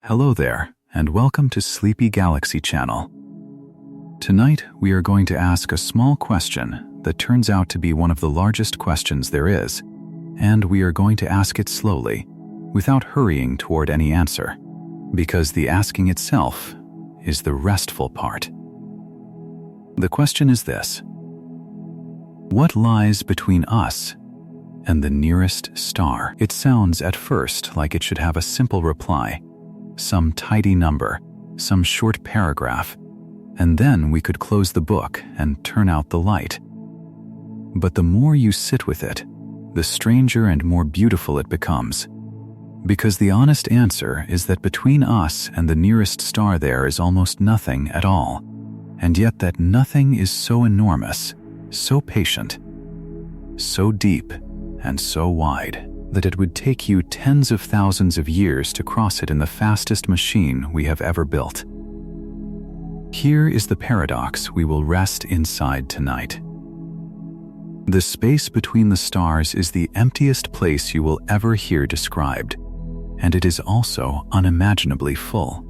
Hello there, and welcome to Sleepy Galaxy Channel. Tonight, we are going to ask a small question that turns out to be one of the largest questions there is, and we are going to ask it slowly, without hurrying toward any answer, because the asking itself is the restful part. The question is this: what lies between us and the nearest star? It sounds at first like it should have a simple reply, some tidy number, some short paragraph, and then we could close the book and turn out the light. But the more you sit with it, the stranger and more beautiful it becomes. Because the honest answer is that between us and the nearest star there is almost nothing at all, and yet that nothing is so enormous, so patient, so deep, and so wide that it would take you tens of thousands of years to cross it in the fastest machine we have ever built. Here is the paradox we will rest inside tonight. The space between the stars is the emptiest place you will ever hear described, and it is also unimaginably full.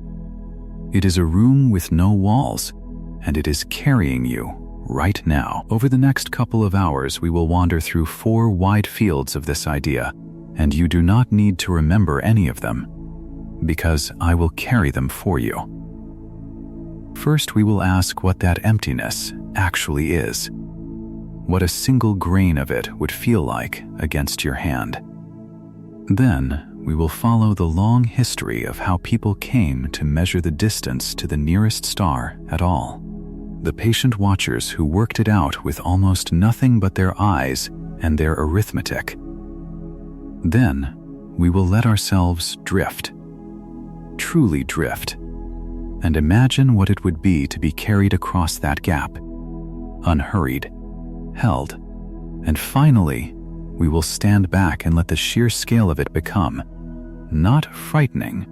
It is a room with no walls, and it is carrying you right now. Over the next couple of hours, we will wander through 4 wide fields of this idea, and you do not need to remember any of them, because I will carry them for you. First, we will ask what that emptiness actually is, what a single grain of it would feel like against your hand. Then, we will follow the long history of how people came to measure the distance to the nearest star at all. The patient watchers who worked it out with almost nothing but their eyes and their arithmetic. Then, we will let ourselves drift, truly drift, and imagine what it would be to be carried across that gap, unhurried, held, and finally, we will stand back and let the sheer scale of it become, not frightening,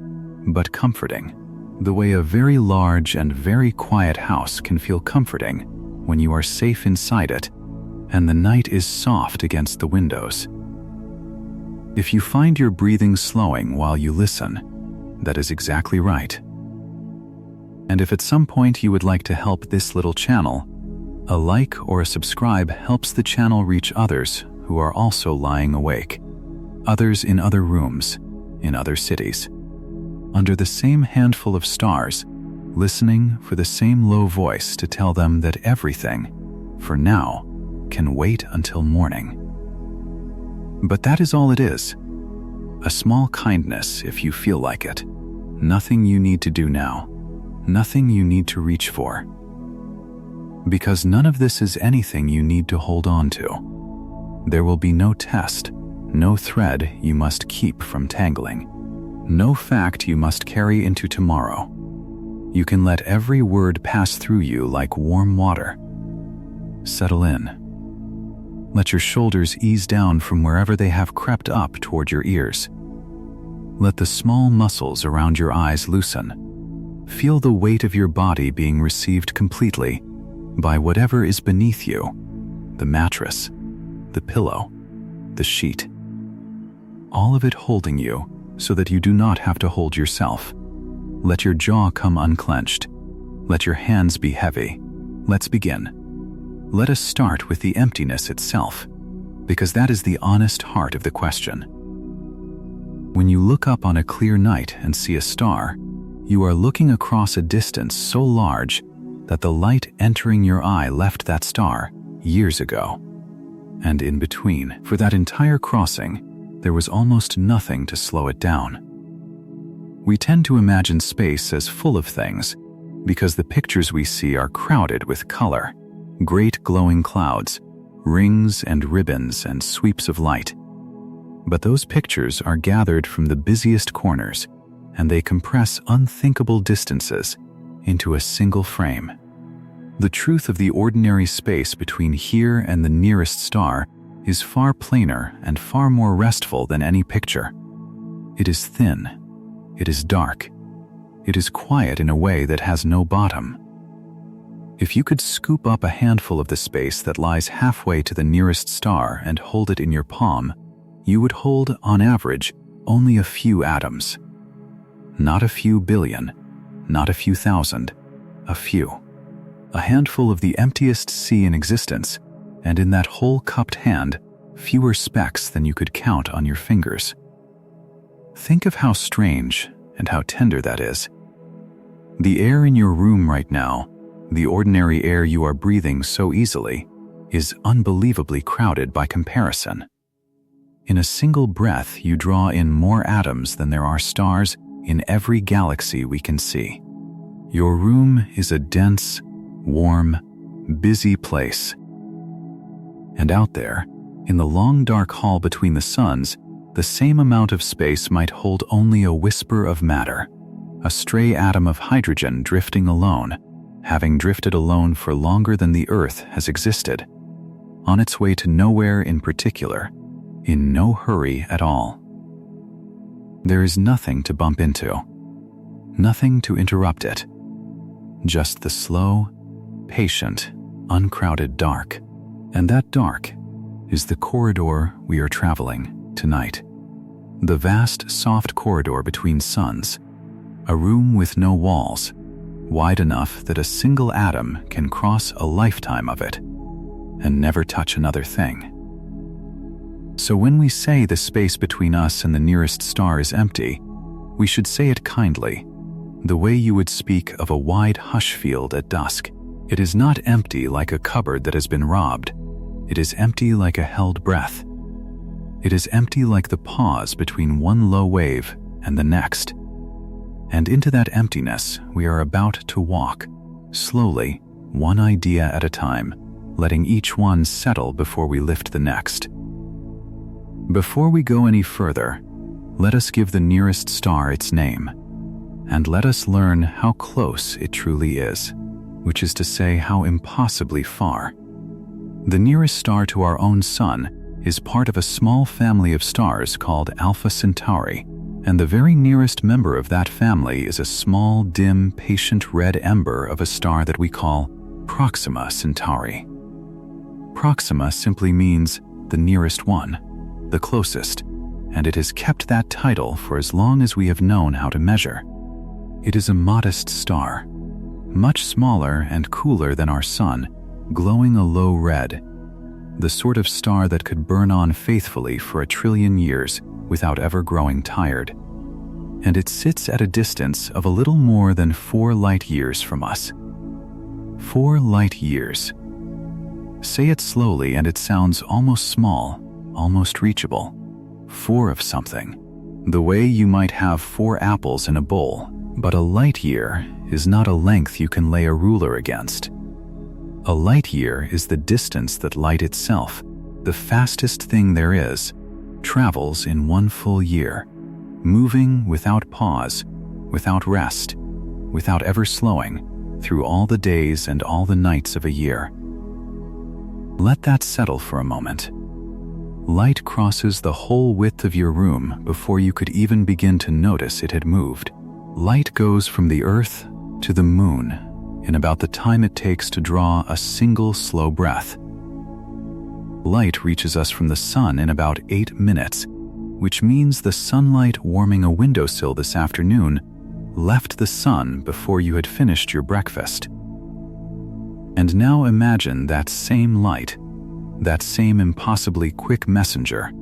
but comforting, the way a very large and very quiet house can feel comforting when you are safe inside it, and the night is soft against the windows. If you find your breathing slowing while you listen, that is exactly right. And if at some point you would like to help this little channel, a like or a subscribe helps the channel reach others who are also lying awake, others in other rooms, in other cities, under the same handful of stars, listening for the same low voice to tell them that everything, for now, can wait until morning. But that is all it is. A small kindness if you feel like it. Nothing you need to do now. Nothing you need to reach for. Because none of this is anything you need to hold on to. There will be no test, no thread you must keep from tangling, no fact you must carry into tomorrow. You can let every word pass through you like warm water. Settle in. Let your shoulders ease down from wherever they have crept up toward your ears. Let the small muscles around your eyes loosen. Feel the weight of your body being received completely by whatever is beneath you, the mattress, the pillow, the sheet. All of it holding you so that you do not have to hold yourself. Let your jaw come unclenched. Let your hands be heavy. Let's begin. Let us start with the emptiness itself, because that is the honest heart of the question. When you look up on a clear night and see a star, you are looking across a distance so large that the light entering your eye left that star years ago. And in between, for that entire crossing, there was almost nothing to slow it down. We tend to imagine space as full of things because the pictures we see are crowded with color, great glowing clouds, rings and ribbons and sweeps of light. But those pictures are gathered from the busiest corners, and they compress unthinkable distances into a single frame. The truth of the ordinary space between here and the nearest star is far plainer and far more restful than any picture. It is thin. It is dark. It is quiet in a way that has no bottom. If you could scoop up a handful of the space that lies halfway to the nearest star and hold it in your palm, you would hold, on average, only a few atoms. Not a few billion, not a few thousand, a few. A handful of the emptiest sea in existence, and in that whole cupped hand, fewer specks than you could count on your fingers. Think of how strange and how tender that is. The air in your room right now, the ordinary air you are breathing so easily, is unbelievably crowded by comparison. In a single breath, you draw in more atoms than there are stars in every galaxy we can see. Your room is a dense, warm, busy place. And out there, in the long dark hall between the suns, the same amount of space might hold only a whisper of matter, a stray atom of hydrogen drifting alone, having drifted alone for longer than the Earth has existed, on its way to nowhere in particular, in no hurry at all. There is nothing to bump into, nothing to interrupt it, just the slow, patient, uncrowded dark. And that dark is the corridor we are traveling tonight. The vast, soft corridor between suns, a room with no walls, wide enough that a single atom can cross a lifetime of it and never touch another thing. So when we say the space between us and the nearest star is empty, we should say it kindly, the way you would speak of a wide hush field at dusk. It is not empty like a cupboard that has been robbed. It is empty like a held breath. It is empty like the pause between one low wave and the next. And into that emptiness we are about to walk, slowly, one idea at a time, letting each one settle before we lift the next. Before we go any further, let us give the nearest star its name, and let us learn how close it truly is, which is to say how impossibly far. The nearest star to our own sun is part of a small family of stars called Alpha Centauri, and the very nearest member of that family is a small, dim, patient red ember of a star that we call Proxima Centauri. Proxima simply means the nearest one, the closest, and it has kept that title for as long as we have known how to measure. It is a modest star, much smaller and cooler than our sun, glowing a low red, the sort of star that could burn on faithfully for 1 trillion years without ever growing tired. And it sits at a distance of a little more than 4 light years from us. 4 light years. Say it slowly and it sounds almost small, almost reachable. 4 of something. The way you might have 4 apples in a bowl, but a light year is not a length you can lay a ruler against. A light year is the distance that light itself, the fastest thing there is, travels in 1 full year, moving without pause, without rest, without ever slowing, through all the days and all the nights of a year. Let that settle for a moment. Light crosses the whole width of your room before you could even begin to notice it had moved. Light goes from the Earth to the Moon in about the time it takes to draw a single slow breath. Light reaches us from the sun in about 8 minutes, which means the sunlight warming a windowsill this afternoon left the sun before you had finished your breakfast. And now imagine that same light, that same impossibly quick messenger,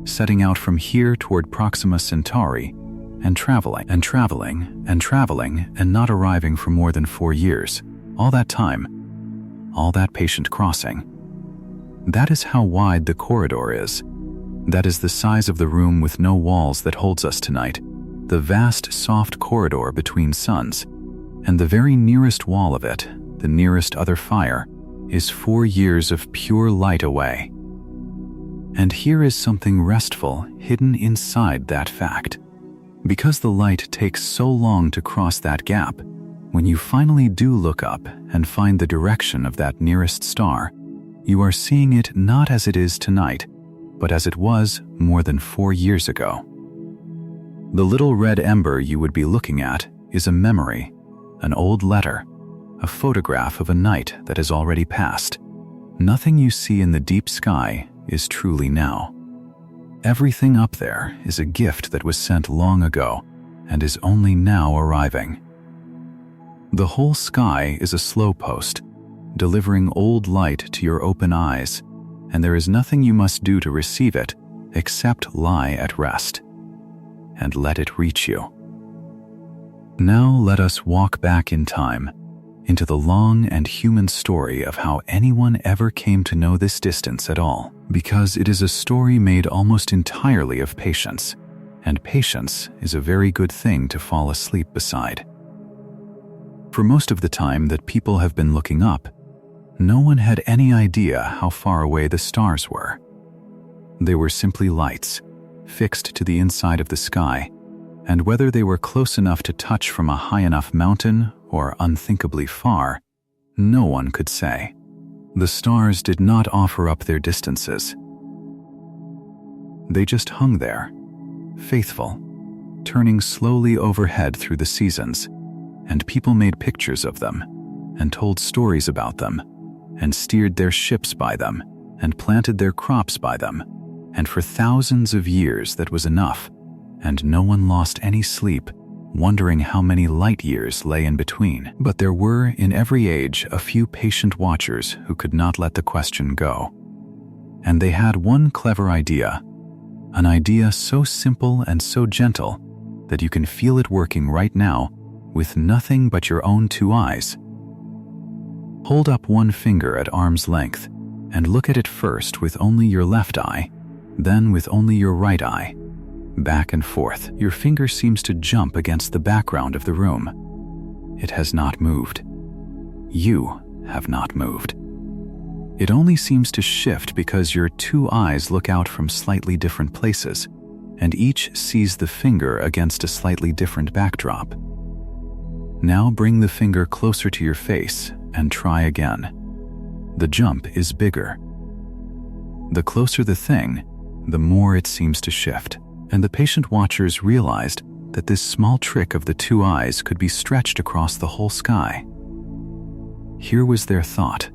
setting out from here toward Proxima Centauri and traveling and traveling and traveling and not arriving for more than 4 years. All that time, all that patient crossing. That is how wide the corridor is. That is the size of the room with no walls that holds us tonight, the vast soft corridor between suns, and the very nearest wall of it, the nearest other fire, is 4 years of pure light away. And here is something restful hidden inside that fact. Because the light takes so long to cross that gap, when you finally do look up and find the direction of that nearest star, you are seeing it not as it is tonight, but as it was more than 4 years ago. The little red ember you would be looking at is a memory, an old letter, a photograph of a night that has already passed. Nothing you see in the deep sky is truly now. Everything up there is a gift that was sent long ago, and is only now arriving. The whole sky is a slow post, delivering old light to your open eyes, and there is nothing you must do to receive it except lie at rest and let it reach you. Now let us walk back in time into the long and human story of how anyone ever came to know this distance at all, because it is a story made almost entirely of patience, and patience is a very good thing to fall asleep beside. For most of the time that people have been looking up, no one had any idea how far away the stars were. They were simply lights, fixed to the inside of the sky, and whether they were close enough to touch from a high enough mountain or unthinkably far, no one could say. The stars did not offer up their distances. They just hung there, faithful, turning slowly overhead through the seasons, and people made pictures of them, and told stories about them, and steered their ships by them, and planted their crops by them, and for thousands of years that was enough, and no one lost any sleep, wondering how many light years lay in between. But there were, in every age, a few patient watchers who could not let the question go. And they had one clever idea, an idea so simple and so gentle that you can feel it working right now with nothing but your own two eyes. Hold up one finger at arm's length and look at it first with only your left eye, then with only your right eye. Back and forth, your finger seems to jump against the background of the room. It has not moved. You have not moved. It only seems to shift because your two eyes look out from slightly different places, and each sees the finger against a slightly different backdrop. Now bring the finger closer to your face and try again. The jump is bigger. The closer the thing, the more it seems to shift. And the patient watchers realized that this small trick of the two eyes could be stretched across the whole sky. Here was their thought.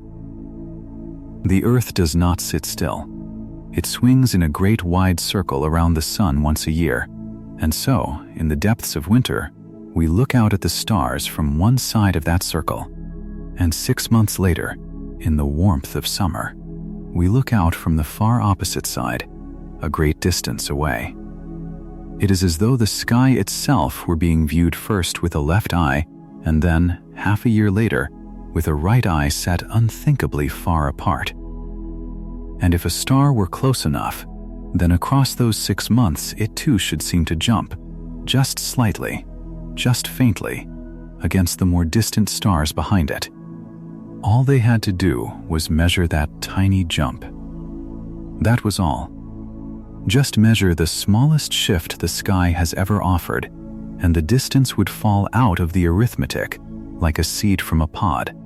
The Earth does not sit still. It swings in a great wide circle around the sun once a year, and so, in the depths of winter, we look out at the stars from one side of that circle, and 6 months later, in the warmth of summer, we look out from the far opposite side, a great distance away. It is as though the sky itself were being viewed first with a left eye, and then, half a year later, with a right eye set unthinkably far apart. And if a star were close enough, then across those 6 months it too should seem to jump, just slightly, just faintly, against the more distant stars behind it. All they had to do was measure that tiny jump. That was all. Just measure the smallest shift the sky has ever offered, and the distance would fall out of the arithmetic like a seed from a pod.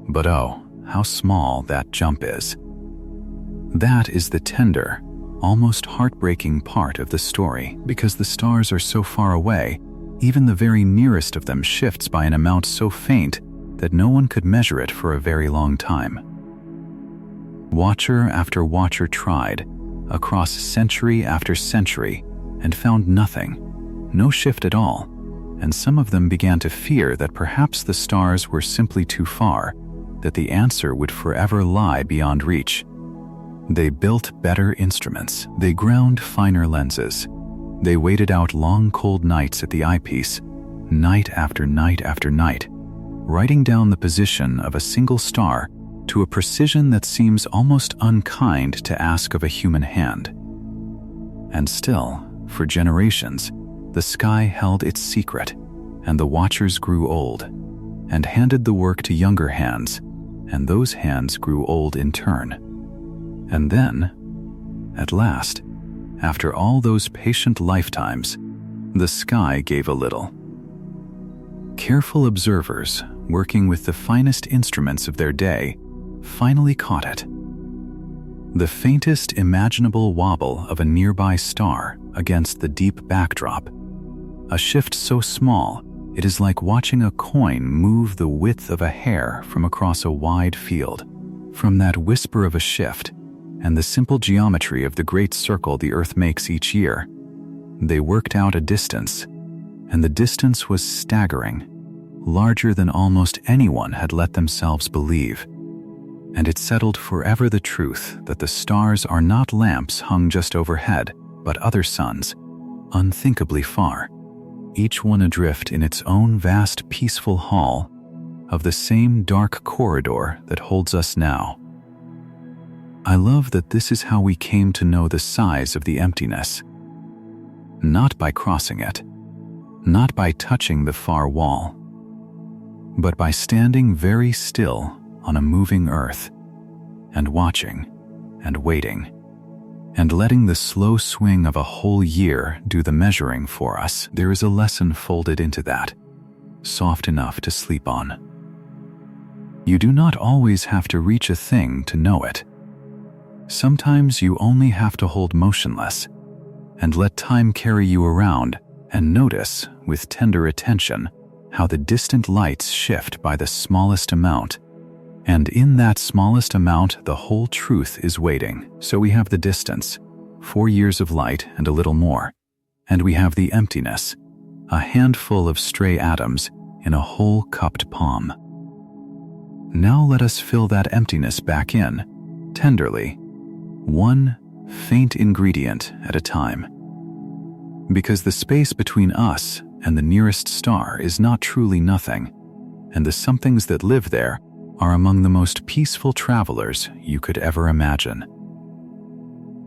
But oh, how small that jump is. That is the tender, almost heartbreaking part of the story, because the stars are so far away, even the very nearest of them shifts by an amount so faint that no one could measure it for a very long time. Watcher after watcher tried, across century after century, and found nothing, no shift at all, and some of them began to fear that perhaps the stars were simply too far, that the answer would forever lie beyond reach. They built better instruments, they ground finer lenses, they waited out long cold nights at the eyepiece, night after night after night, writing down the position of a single star to a precision that seems almost unkind to ask of a human hand. And still, for generations, the sky held its secret, and the watchers grew old, and handed the work to younger hands, and those hands grew old in turn. And then, at last, after all those patient lifetimes, the sky gave a little. Careful observers, working with the finest instruments of their day, finally caught it. The faintest imaginable wobble of a nearby star against the deep backdrop. A shift so small, it is like watching a coin move the width of a hair from across a wide field. From that whisper of a shift, and the simple geometry of the great circle the Earth makes each year, they worked out a distance and the distance was staggering, larger than almost anyone had let themselves believe. And it settled forever the truth that the stars are not lamps hung just overhead, but other suns, unthinkably far, each one adrift in its own vast peaceful hall of the same dark corridor that holds us now. I love that this is how we came to know the size of the emptiness. Not by crossing it, not by touching the far wall, but by standing very still on a moving earth and watching and waiting and letting the slow swing of a whole year do the measuring for us. There is a lesson folded into that, soft enough to sleep on. You do not always have to reach a thing to know it. Sometimes you only have to hold motionless and let time carry you around and notice with tender attention how the distant lights shift by the smallest amount. And in that smallest amount, the whole truth is waiting. So we have the distance, 4 years of light and a little more. And we have the emptiness, a handful of stray atoms in a whole cupped palm. Now let us fill that emptiness back in, tenderly, one faint ingredient at a time. Because the space between us and the nearest star is not truly nothing, and the somethings that live there are among the most peaceful travelers you could ever imagine.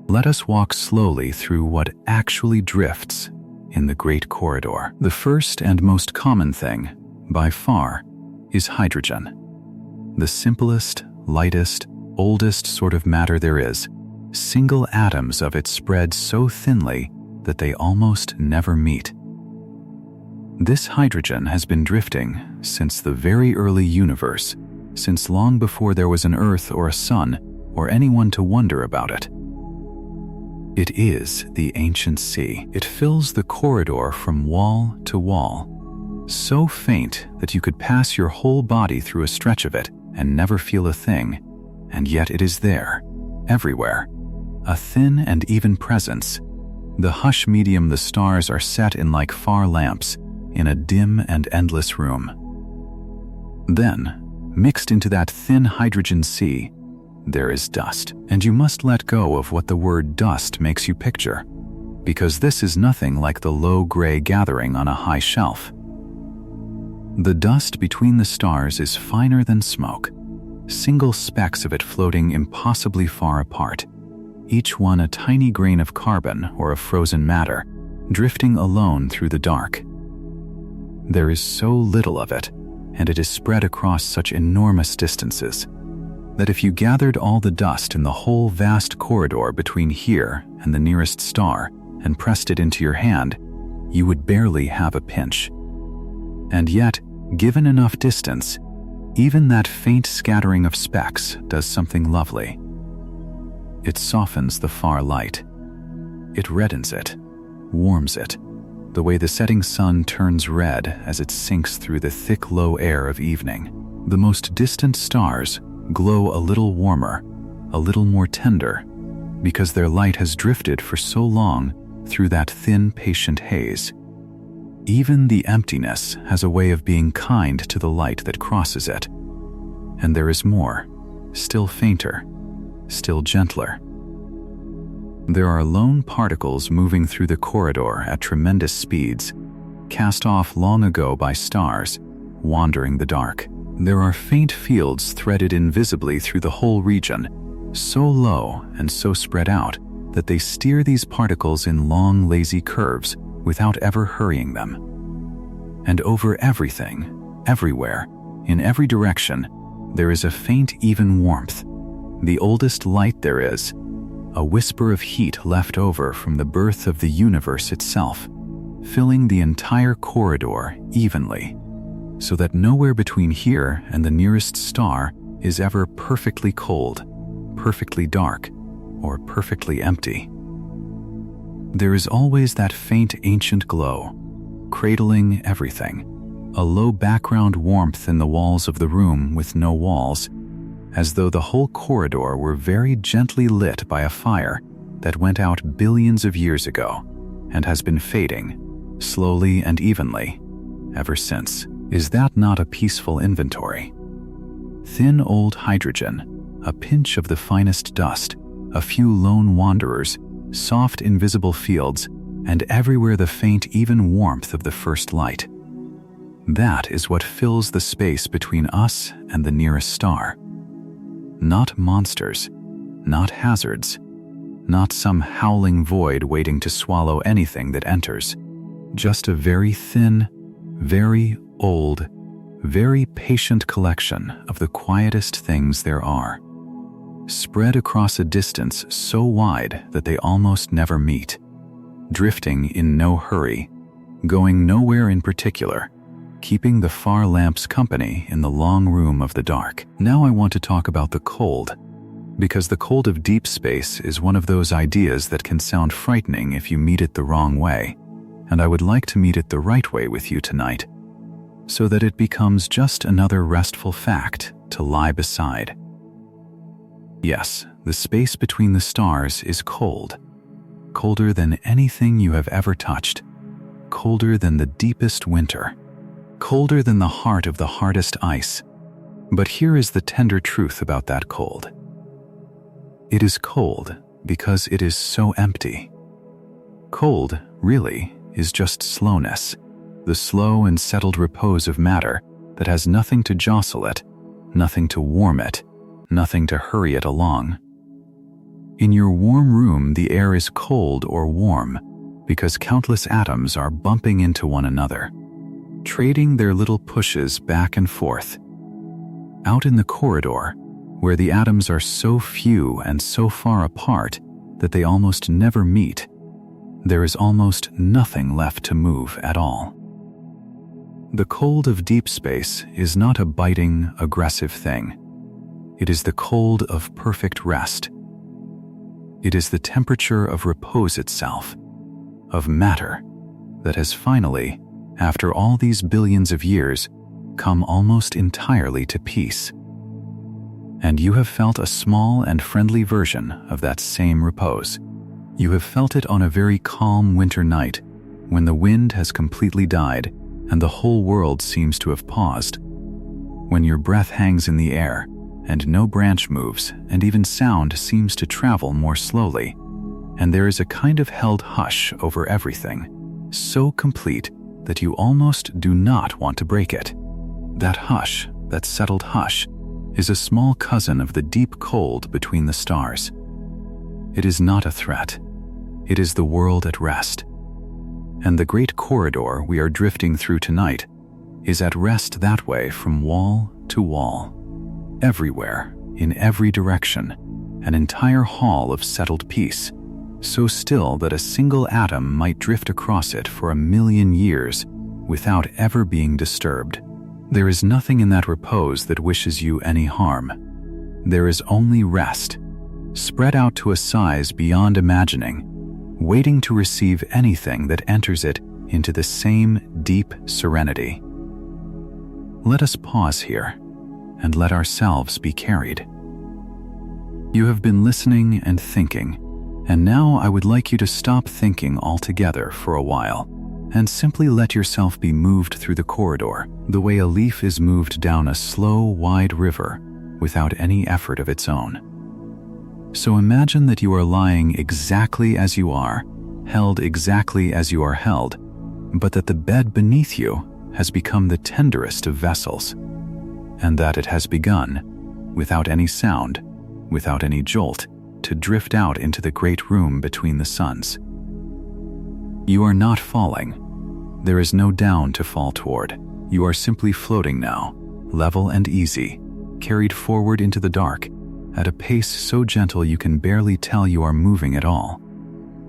Let us walk slowly through what actually drifts in the great corridor. The first and most common thing, by far, is hydrogen. The simplest, lightest, oldest sort of matter there is. Single atoms of it spread so thinly that they almost never meet. This hydrogen has been drifting since the very early universe, since long before there was an Earth or a sun or anyone to wonder about it. It is the ancient sea. It fills the corridor from wall to wall, so faint that you could pass your whole body through a stretch of it and never feel a thing, and yet it is there, everywhere, a thin and even presence, the hush medium the stars are set in like far lamps in a dim and endless room. Then, mixed into that thin hydrogen sea, there is dust. And you must let go of what the word dust makes you picture, because this is nothing like the low gray gathering on a high shelf. The dust between the stars is finer than smoke, single specks of it floating impossibly far apart, each one a tiny grain of carbon or of frozen matter, drifting alone through the dark. There is so little of it, and it is spread across such enormous distances, that if you gathered all the dust in the whole vast corridor between here and the nearest star and pressed it into your hand, you would barely have a pinch. And yet, given enough distance, even that faint scattering of specks does something lovely. It softens the far light. It reddens it, warms it, the way the setting sun turns red as it sinks through the thick low air of evening. The most distant stars glow a little warmer, a little more tender, because their light has drifted for so long through that thin, patient haze. Even the emptiness has a way of being kind to the light that crosses it. And there is more, still fainter, still gentler. There are lone particles moving through the corridor at tremendous speeds, cast off long ago by stars, wandering the dark. There are faint fields threaded invisibly through the whole region, so low and so spread out that they steer these particles in long, lazy curves without ever hurrying them. And over everything, everywhere, in every direction, there is a faint, even warmth, the oldest light there is, a whisper of heat left over from the birth of the universe itself, filling the entire corridor evenly, so that nowhere between here and the nearest star is ever perfectly cold, perfectly dark, or perfectly empty. There is always that faint ancient glow, cradling everything, a low background warmth in the walls of the room with no walls, as though the whole corridor were very gently lit by a fire that went out billions of years ago and has been fading, slowly and evenly, ever since. Is that not a peaceful inventory? Thin old hydrogen, a pinch of the finest dust, a few lone wanderers, soft invisible fields, and everywhere the faint even warmth of the first light. That is what fills the space between us and the nearest star. Not monsters, not hazards, not some howling void waiting to swallow anything that enters. Just a very thin, very old, very patient collection of the quietest things there are, spread across a distance so wide that they almost never meet, drifting in no hurry, going nowhere in particular, keeping the far lamps company in the long room of the dark. Now I want to talk about the cold, because the cold of deep space is one of those ideas that can sound frightening if you meet it the wrong way, and I would like to meet it the right way with you tonight, so that it becomes just another restful fact to lie beside. Yes, the space between the stars is cold, colder than anything you have ever touched, colder than the deepest winter, colder than the heart of the hardest ice. But here is the tender truth about that cold. It is cold because it is so empty. Cold, really, is just slowness, the slow and settled repose of matter that has nothing to jostle it, nothing to warm it, nothing to hurry it along. In your warm room, the air is cold or warm because countless atoms are bumping into one another, trading their little pushes back and forth. Out in the corridor, where the atoms are so few and so far apart that they almost never meet, there is almost nothing left to move at all. The cold of deep space is not a biting, aggressive thing. It is the cold of perfect rest. It is the temperature of repose itself, of matter that has finally, after all these billions of years, come almost entirely to peace. And you have felt a small and friendly version of that same repose. You have felt it on a very calm winter night when the wind has completely died and the whole world seems to have paused, when your breath hangs in the air and no branch moves and even sound seems to travel more slowly, and there is a kind of held hush over everything, so complete that you almost do not want to break it. That hush, that settled hush, is a small cousin of the deep cold between the stars. It is not a threat. It is the world at rest. And the great corridor we are drifting through tonight is at rest that way from wall to wall. Everywhere, in every direction, an entire hall of settled peace, so still that a single atom might drift across it for 1,000,000 years without ever being disturbed. There is nothing in that repose that wishes you any harm. There is only rest, spread out to a size beyond imagining, waiting to receive anything that enters it into the same deep serenity. Let us pause here and let ourselves be carried. You have been listening and thinking, and now I would like you to stop thinking altogether for a while and simply let yourself be moved through the corridor the way a leaf is moved down a slow, wide river without any effort of its own. So imagine that you are lying exactly as you are, held exactly as you are held, but that the bed beneath you has become the tenderest of vessels, and that it has begun, without any sound, without any jolt, to drift out into the great room between the suns. You are not falling. There is no down to fall toward. You are simply floating now, level and easy, carried forward into the dark, at a pace so gentle you can barely tell you are moving at all.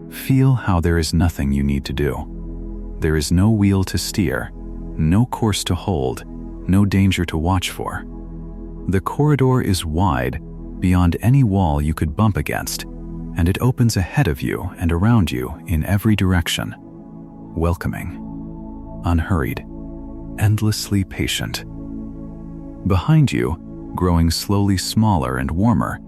Feel how there is nothing you need to do. There is no wheel to steer, no course to hold, no danger to watch for. The corridor is wide, beyond any wall you could bump against, and it opens ahead of you and around you in every direction, welcoming, unhurried, endlessly patient. Behind you, growing slowly smaller and warmer,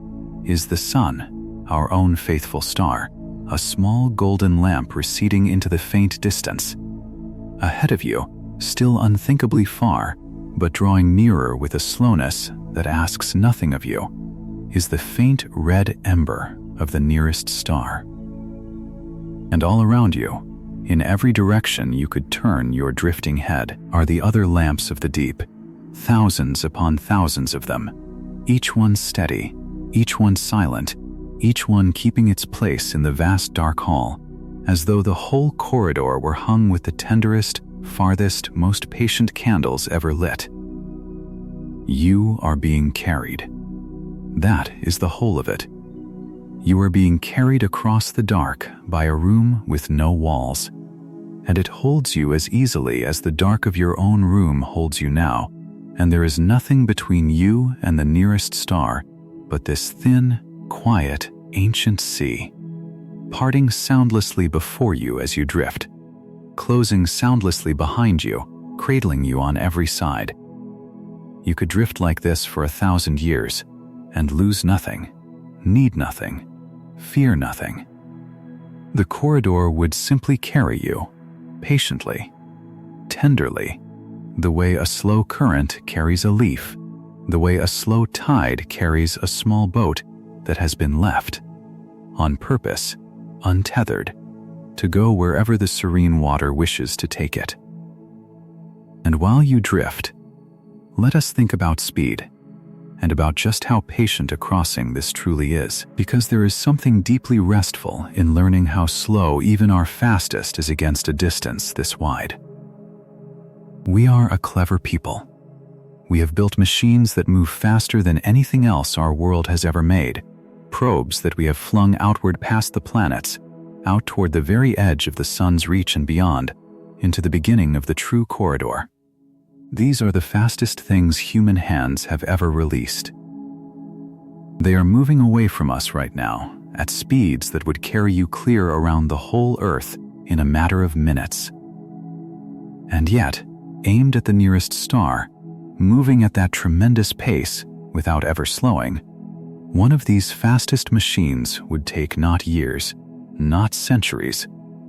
is the sun, our own faithful star, a small golden lamp receding into the faint distance, Ahead of you, still unthinkably far, but drawing nearer with a slowness that asks nothing of you, is the faint red ember of the nearest star. And all around you, in every direction you could turn your drifting head, are the other lamps of the deep, thousands upon thousands of them, each one steady, each one silent, each one keeping its place in the vast dark hall, as though the whole corridor were hung with the tenderest, farthest, most patient candles ever lit. You are being carried. That is the whole of it. You are being carried across the dark by a room with no walls, and it holds you as easily as the dark of your own room holds you now, and there is nothing between you and the nearest star but this thin, quiet, ancient sea, parting soundlessly before you as you drift, closing soundlessly behind you, cradling you on every side. You could drift like this for 1,000 years and lose nothing, need nothing, fear nothing. The corridor would simply carry you, patiently, tenderly, the way a slow current carries a leaf, the way a slow tide carries a small boat that has been left, on purpose, untethered, to go wherever the serene water wishes to take it. And while you drift, let us think about speed, and about just how patient a crossing this truly is, because there is something deeply restful in learning how slow even our fastest is against a distance this wide. We are a clever people. We have built machines that move faster than anything else our world has ever made, probes that we have flung outward past the planets, out toward the very edge of the sun's reach and beyond, into the beginning of the true corridor. These are the fastest things human hands have ever released. They are moving away from us right now at speeds that would carry you clear around the whole Earth in a matter of minutes. And yet, aimed at the nearest star, moving at that tremendous pace without ever slowing, one of these fastest machines would take not years, not centuries,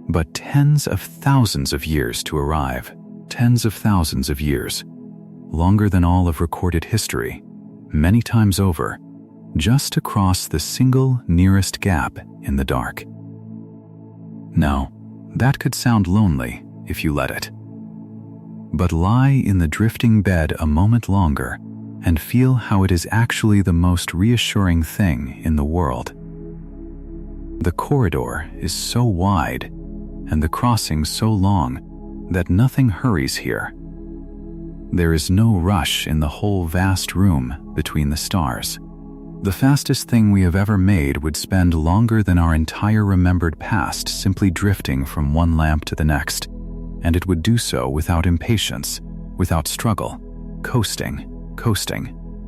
but tens of thousands of years to arrive. Tens of thousands of years, longer than all of recorded history, many times over, just to cross the single nearest gap in the dark. Now, that could sound lonely if you let it. But lie in the drifting bed a moment longer and feel how it is actually the most reassuring thing in the world. The corridor is so wide and the crossing so long that nothing hurries here. There is no rush in the whole vast room between the stars. The fastest thing we have ever made would spend longer than our entire remembered past simply drifting from one lamp to the next, and it would do so without impatience, without struggle, coasting,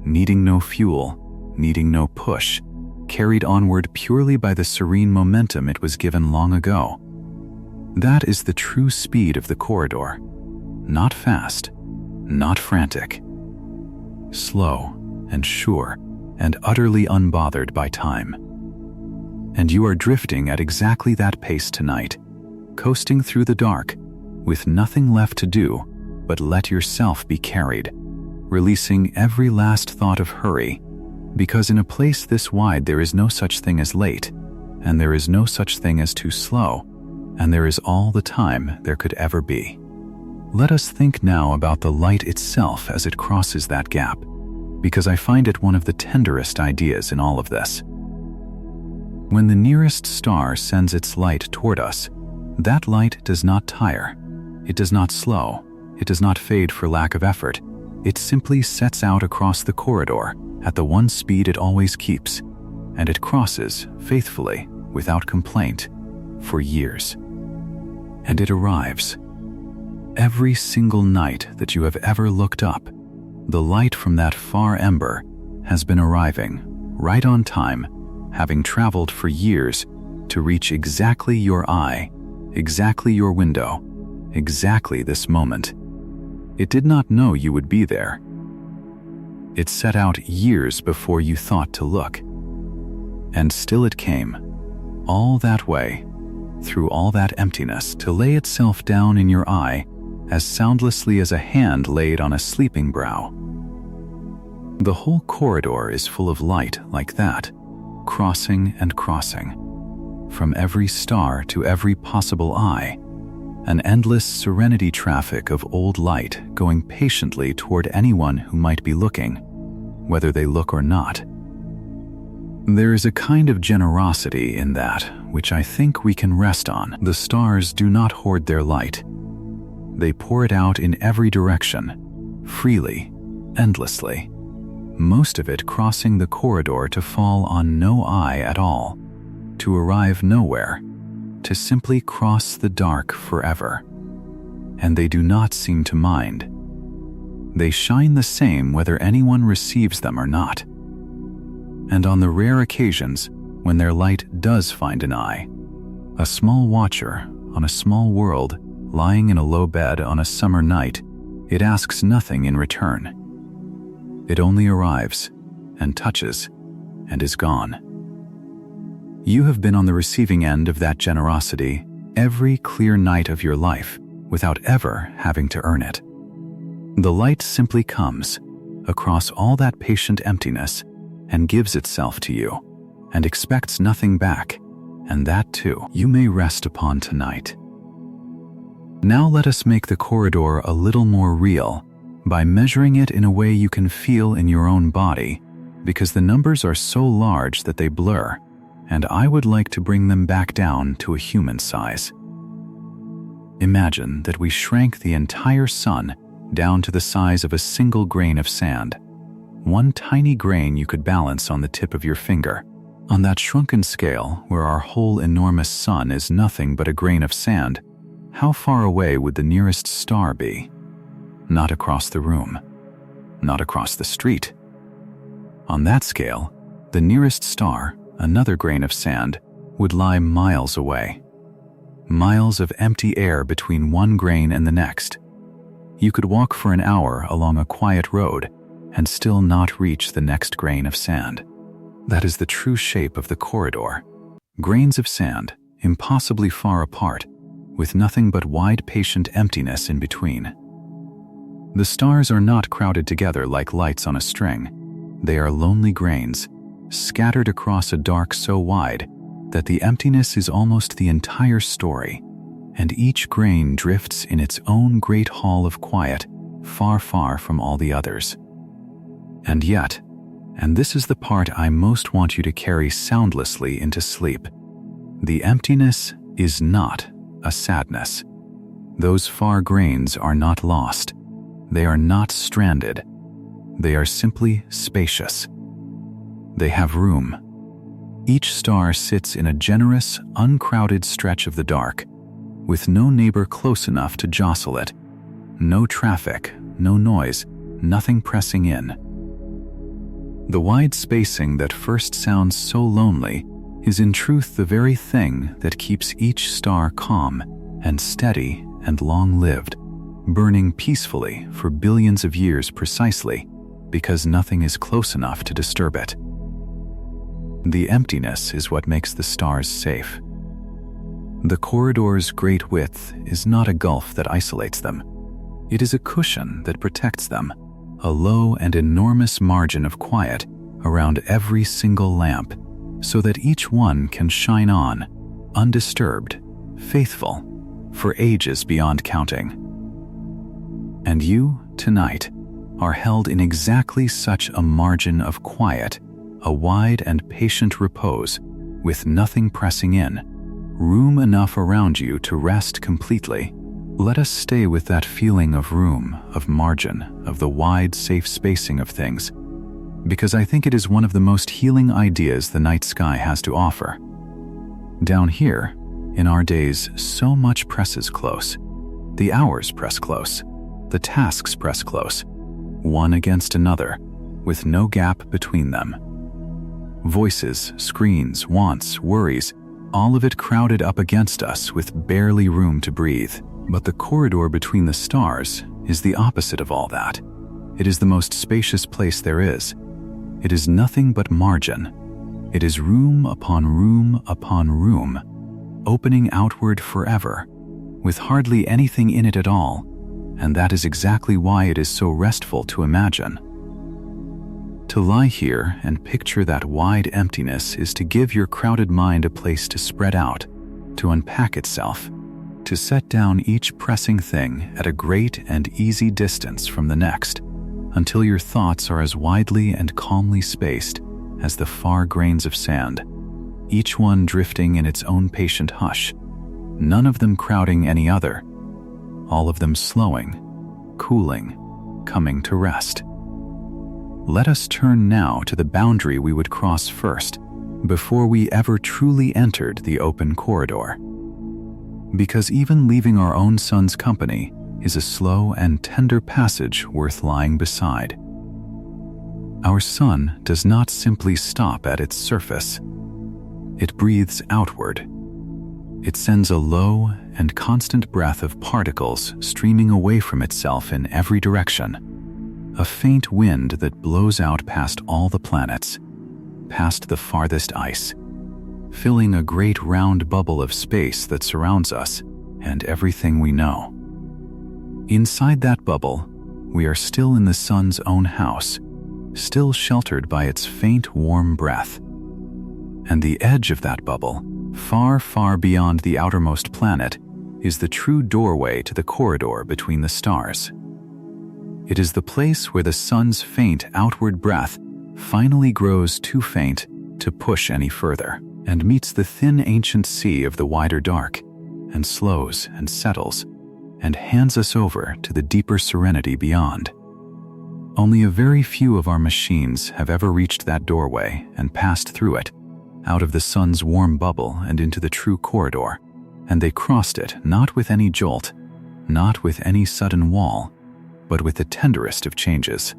needing no fuel, needing no push, carried onward purely by the serene momentum it was given long ago. That is the true speed of the corridor. Not fast, not frantic. Slow and sure and utterly unbothered by time. And you are drifting at exactly that pace tonight, coasting through the dark, with nothing left to do but let yourself be carried, releasing every last thought of hurry, because in a place this wide there is no such thing as late, and there is no such thing as too slow, and there is all the time there could ever be. Let us think now about the light itself as it crosses that gap, because I find it one of the tenderest ideas in all of this. When the nearest star sends its light toward us, that light does not tire, it does not slow, it does not fade for lack of effort. It simply sets out across the corridor at the one speed it always keeps, and it crosses faithfully, without complaint, for years. And it arrives. Every single night that you have ever looked up, the light from that far ember has been arriving, right on time, having traveled for years to reach exactly your eye, exactly your window, exactly this moment. It did not know you would be there. It set out years before you thought to look. And still it came, all that way, through all that emptiness, to lay itself down in your eye as soundlessly as a hand laid on a sleeping brow. The whole corridor is full of light like that, crossing and crossing, from every star to every possible eye, an endless serenity traffic of old light going patiently toward anyone who might be looking, whether they look or not. There is a kind of generosity in that which I think we can rest on. The stars do not hoard their light. They pour it out in every direction, freely, endlessly, most of it crossing the corridor to fall on no eye at all, to arrive nowhere, to simply cross the dark forever. And they do not seem to mind. They shine the same whether anyone receives them or not. And on the rare occasions when their light does find an eye, a small watcher on a small world lying in a low bed on a summer night, it asks nothing in return. It only arrives and touches and is gone. You have been on the receiving end of that generosity every clear night of your life without ever having to earn it. The light simply comes across all that patient emptiness and gives itself to you and expects nothing back, and that too you may rest upon tonight. Now let us make the corridor a little more real by measuring it in a way you can feel in your own body, because the numbers are so large that they blur, and I would like to bring them back down to a human size. Imagine that we shrank the entire sun down to the size of a single grain of sand, one tiny grain you could balance on the tip of your finger. On that shrunken scale, where our whole enormous sun is nothing but a grain of sand, how far away would the nearest star be? Not across the room, not across the street. On that scale, the nearest star, another grain of sand, would lie miles away. Miles of empty air between one grain and the next. You could walk for an hour along a quiet road and still not reach the next grain of sand. That is the true shape of the corridor. Grains of sand, impossibly far apart, with nothing but wide patient emptiness in between. The stars are not crowded together like lights on a string. They are lonely grains, scattered across a dark so wide that the emptiness is almost the entire story, and each grain drifts in its own great hall of quiet, far, far from all the others. And yet, and this is the part I most want you to carry soundlessly into sleep, the emptiness is not a sadness. Those far grains are not lost. They are not stranded. They are simply spacious. They have room. Each star sits in a generous, uncrowded stretch of the dark, with no neighbor close enough to jostle it, no traffic, no noise, nothing pressing in. The wide spacing that first sounds so lonely is in truth the very thing that keeps each star calm and steady and long-lived, burning peacefully for billions of years precisely because nothing is close enough to disturb it. The emptiness is what makes the stars safe. The corridor's great width is not a gulf that isolates them. It is a cushion that protects them, a low and enormous margin of quiet around every single lamp, so that each one can shine on, undisturbed, faithful, for ages beyond counting. And you, tonight, are held in exactly such a margin of quiet, a wide and patient repose, with nothing pressing in, room enough around you to rest completely. Let us stay with that feeling of room, of margin, of the wide, safe spacing of things, because I think it is one of the most healing ideas the night sky has to offer. Down here, in our days, so much presses close. The hours press close. The tasks press close, one against another, with no gap between them. Voices, screens, wants, worries, all of it crowded up against us with barely room to breathe. But the corridor between the stars is the opposite of all that. It is the most spacious place there is. It is nothing but margin. It is room upon room upon room, opening outward forever, with hardly anything in it at all, and that is exactly why it is so restful to imagine. To lie here and picture that wide emptiness is to give your crowded mind a place to spread out, to unpack itself, to set down each pressing thing at a great and easy distance from the next, until your thoughts are as widely and calmly spaced as the far grains of sand, each one drifting in its own patient hush, none of them crowding any other, all of them slowing, cooling, coming to rest. Let us turn now to the boundary we would cross first, before we ever truly entered the open corridor. Because even leaving our own sun's company is a slow and tender passage worth lying beside. Our sun does not simply stop at its surface. It breathes outward. It sends a low and constant breath of particles streaming away from itself in every direction, a faint wind that blows out past all the planets, past the farthest ice, filling a great round bubble of space that surrounds us and everything we know. Inside that bubble, we are still in the sun's own house, still sheltered by its faint, warm breath. And the edge of that bubble, far, far beyond the outermost planet, is the true doorway to the corridor between the stars. It is the place where the sun's faint outward breath finally grows too faint to push any further, and meets the thin ancient sea of the wider dark, and slows and settles, and hands us over to the deeper serenity beyond. Only a very few of our machines have ever reached that doorway and passed through it, out of the sun's warm bubble and into the true corridor, and they crossed it not with any jolt, not with any sudden wall, but with the tenderest of changes,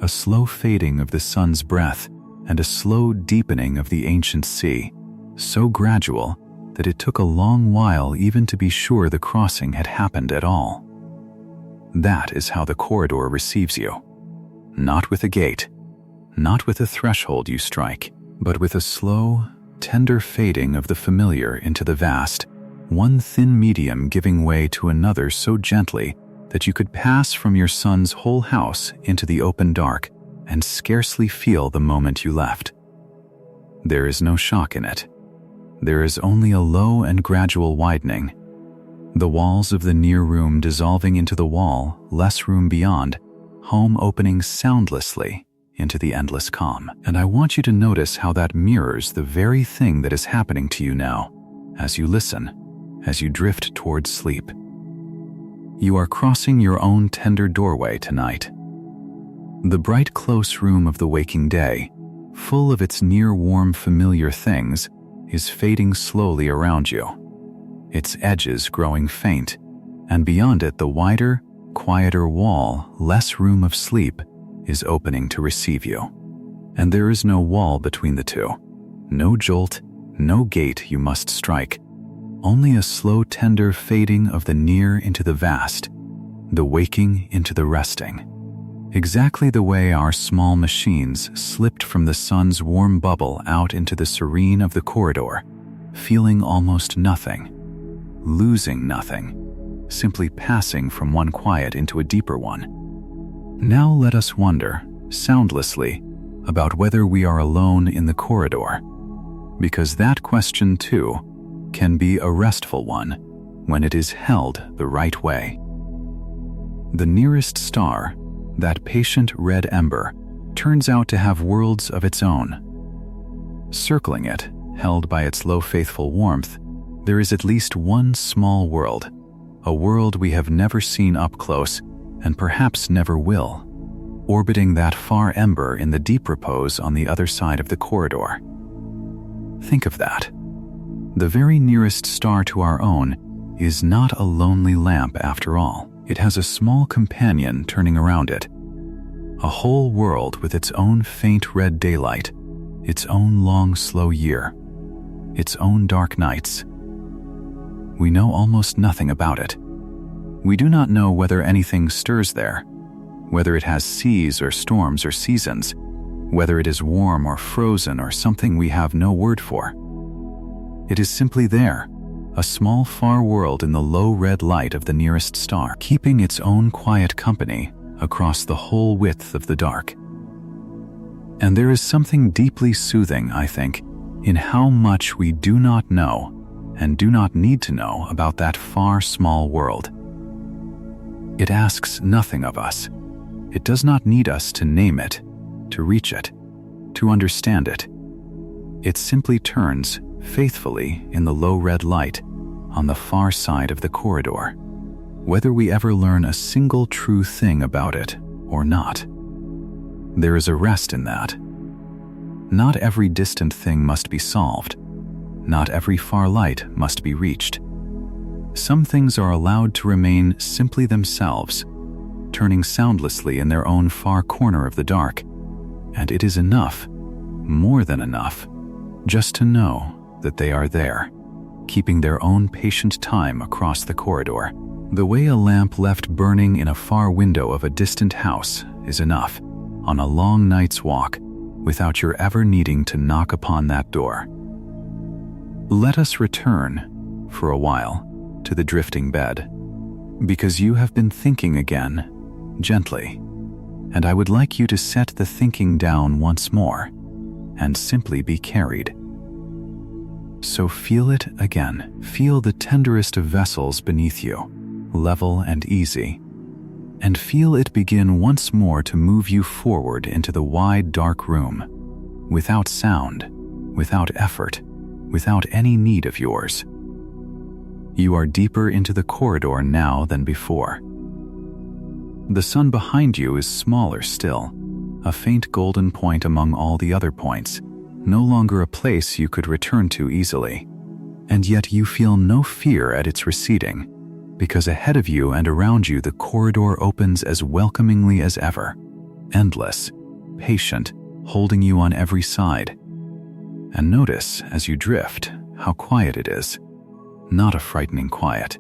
a slow fading of the sun's breath and a slow deepening of the ancient sea, so gradual that it took a long while even to be sure the crossing had happened at all. That is how the corridor receives you. Not with a gate, not with a threshold you strike, but with a slow, tender fading of the familiar into the vast, one thin medium giving way to another so gently that you could pass from your sun's whole house into the open dark and scarcely feel the moment you left. There is no shock in it. There is only a low and gradual widening, the walls of the near room dissolving into the wall, less room beyond, home opening soundlessly into the endless calm. And I want you to notice how that mirrors the very thing that is happening to you now, as you listen, as you drift towards sleep. You are crossing your own tender doorway tonight. The bright close room of the waking day, full of its near warm familiar things, is fading slowly around you, its edges growing faint, and beyond it the wider, quieter wall, less room of sleep, is opening to receive you. And there is no wall between the two, no jolt, no gate you must strike, only a slow tender fading of the near into the vast, the waking into the resting. Exactly the way our small machines slipped from the sun's warm bubble out into the serene of the corridor, feeling almost nothing, losing nothing, simply passing from one quiet into a deeper one. Now let us wonder, soundlessly, about whether we are alone in the corridor, because that question too can be a restful one when it is held the right way. The nearest star, that patient red ember, turns out to have worlds of its own. Circling it, held by its low faithful warmth, there is at least one small world, a world we have never seen up close and perhaps never will, orbiting that far ember in the deep repose on the other side of the corridor. Think of that. The very nearest star to our own is not a lonely lamp after all. It has a small companion turning around it, a whole world with its own faint red daylight, its own long slow year, its own dark nights. We know almost nothing about it. We do not know whether anything stirs there, whether it has seas or storms or seasons, whether it is warm or frozen or something we have no word for. It is simply there, a small far world in the low red light of the nearest star, keeping its own quiet company across the whole width of the dark. And there is something deeply soothing, I think, in how much we do not know and do not need to know about that far small world. It asks nothing of us. It does not need us to name it, to reach it, to understand it. It simply turns faithfully in the low red light on the far side of the corridor, whether we ever learn a single true thing about it or not. There is a rest in that. Not every distant thing must be solved. Not every far light must be reached. Some things are allowed to remain simply themselves, turning soundlessly in their own far corner of the dark, and it is enough, more than enough, just to know that they are there, keeping their own patient time across the corridor. The way a lamp left burning in a far window of a distant house is enough, on a long night's walk, without your ever needing to knock upon that door. Let us return, for a while, to the drifting bed, because you have been thinking again, gently, and I would like you to set the thinking down once more, and simply be carried. So feel it again. Feel the tenderest of vessels beneath you, level and easy, and feel it begin once more to move you forward into the wide, dark room, without sound, without effort, without any need of yours. You are deeper into the corridor now than before. The sun behind you is smaller still, a faint golden point among all the other points, no longer a place you could return to easily. And yet you feel no fear at its receding, because ahead of you and around you the corridor opens as welcomingly as ever, endless, patient, holding you on every side. And notice, as you drift, how quiet it is. Not a frightening quiet.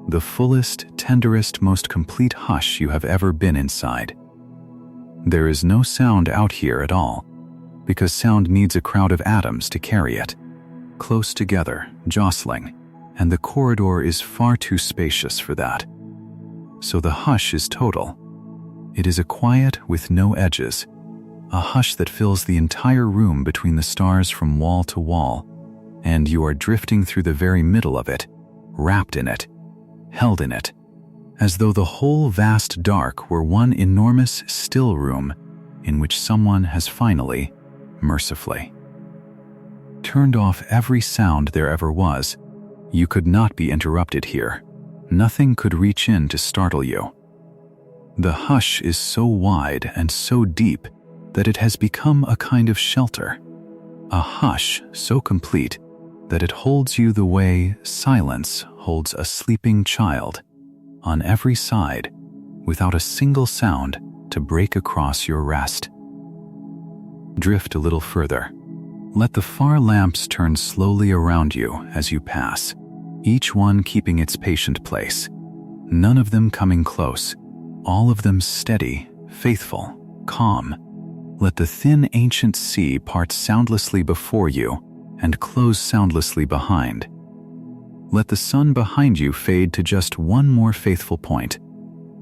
The fullest, tenderest, most complete hush you have ever been inside. There is no sound out here at all, because sound needs a crowd of atoms to carry it, close together, jostling, and the corridor is far too spacious for that. So the hush is total. It is a quiet with no edges, a hush that fills the entire room between the stars from wall to wall, and you are drifting through the very middle of it, wrapped in it, held in it, as though the whole vast dark were one enormous still room in which someone has finally, mercifully, turned off every sound there ever was. You could not be interrupted here. Nothing could reach in to startle you. The hush is so wide and so deep that it has become a kind of shelter, a hush so complete that it holds you the way silence holds a sleeping child, on every side, without a single sound to break across your rest. Drift a little further. Let the far lamps turn slowly around you as you pass, each one keeping its patient place, none of them coming close, all of them steady, faithful, calm. Let the thin ancient sea part soundlessly before you and close soundlessly behind. Let the sun behind you fade to just one more faithful point,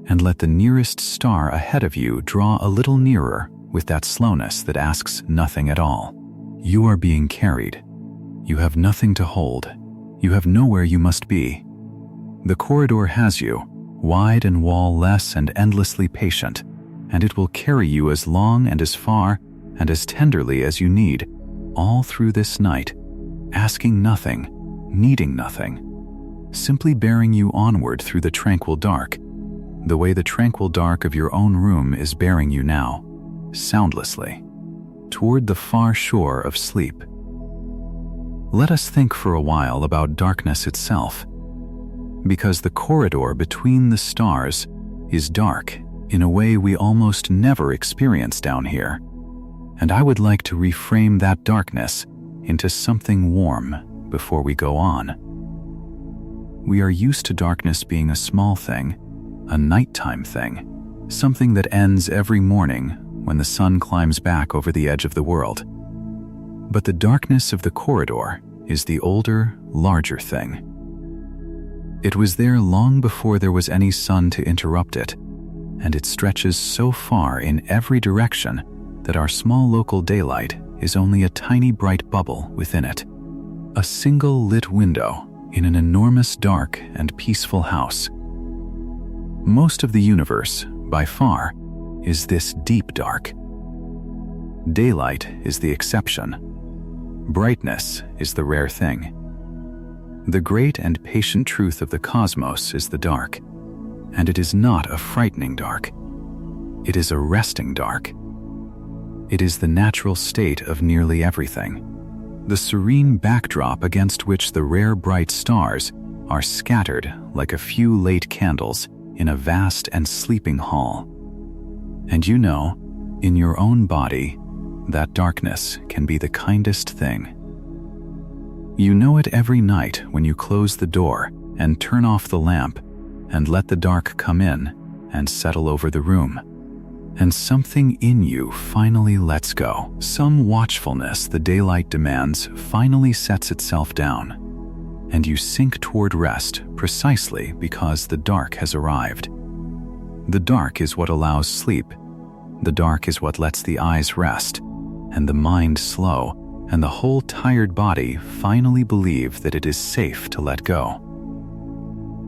and let the nearest star ahead of you draw a little nearer with that slowness that asks nothing at all. You are being carried. You have nothing to hold. You have nowhere you must be. The corridor has you, wide and wall-less and endlessly patient, and it will carry you as long and as far and as tenderly as you need, all through this night, asking nothing, needing nothing, simply bearing you onward through the tranquil dark, the way the tranquil dark of your own room is bearing you now, soundlessly, toward the far shore of sleep. Let us think for a while about darkness itself, because the corridor between the stars is dark in a way we almost never experience down here, and I would like to reframe that darkness into something warm before we go on. We are used to darkness being a small thing, a nighttime thing, something that ends every morning when the sun climbs back over the edge of the world. But the darkness of the corridor is the older, larger thing. It was there long before there was any sun to interrupt it, and it stretches so far in every direction that our small local daylight is only a tiny bright bubble within it. A single lit window in an enormous dark and peaceful house. Most of the universe, by far, is this deep dark. Daylight is the exception. Brightness is the rare thing. The great and patient truth of the cosmos is the dark, and it is not a frightening dark. It is a resting dark. It is the natural state of nearly everything, the serene backdrop against which the rare bright stars are scattered like a few late candles in a vast and sleeping hall. And you know, in your own body, that darkness can be the kindest thing. You know it every night when you close the door and turn off the lamp and let the dark come in and settle over the room. And something in you finally lets go. Some watchfulness the daylight demands finally sets itself down, and you sink toward rest precisely because the dark has arrived. The dark is what allows sleep. The dark is what lets the eyes rest, and the mind slow, and the whole tired body finally believe that it is safe to let go.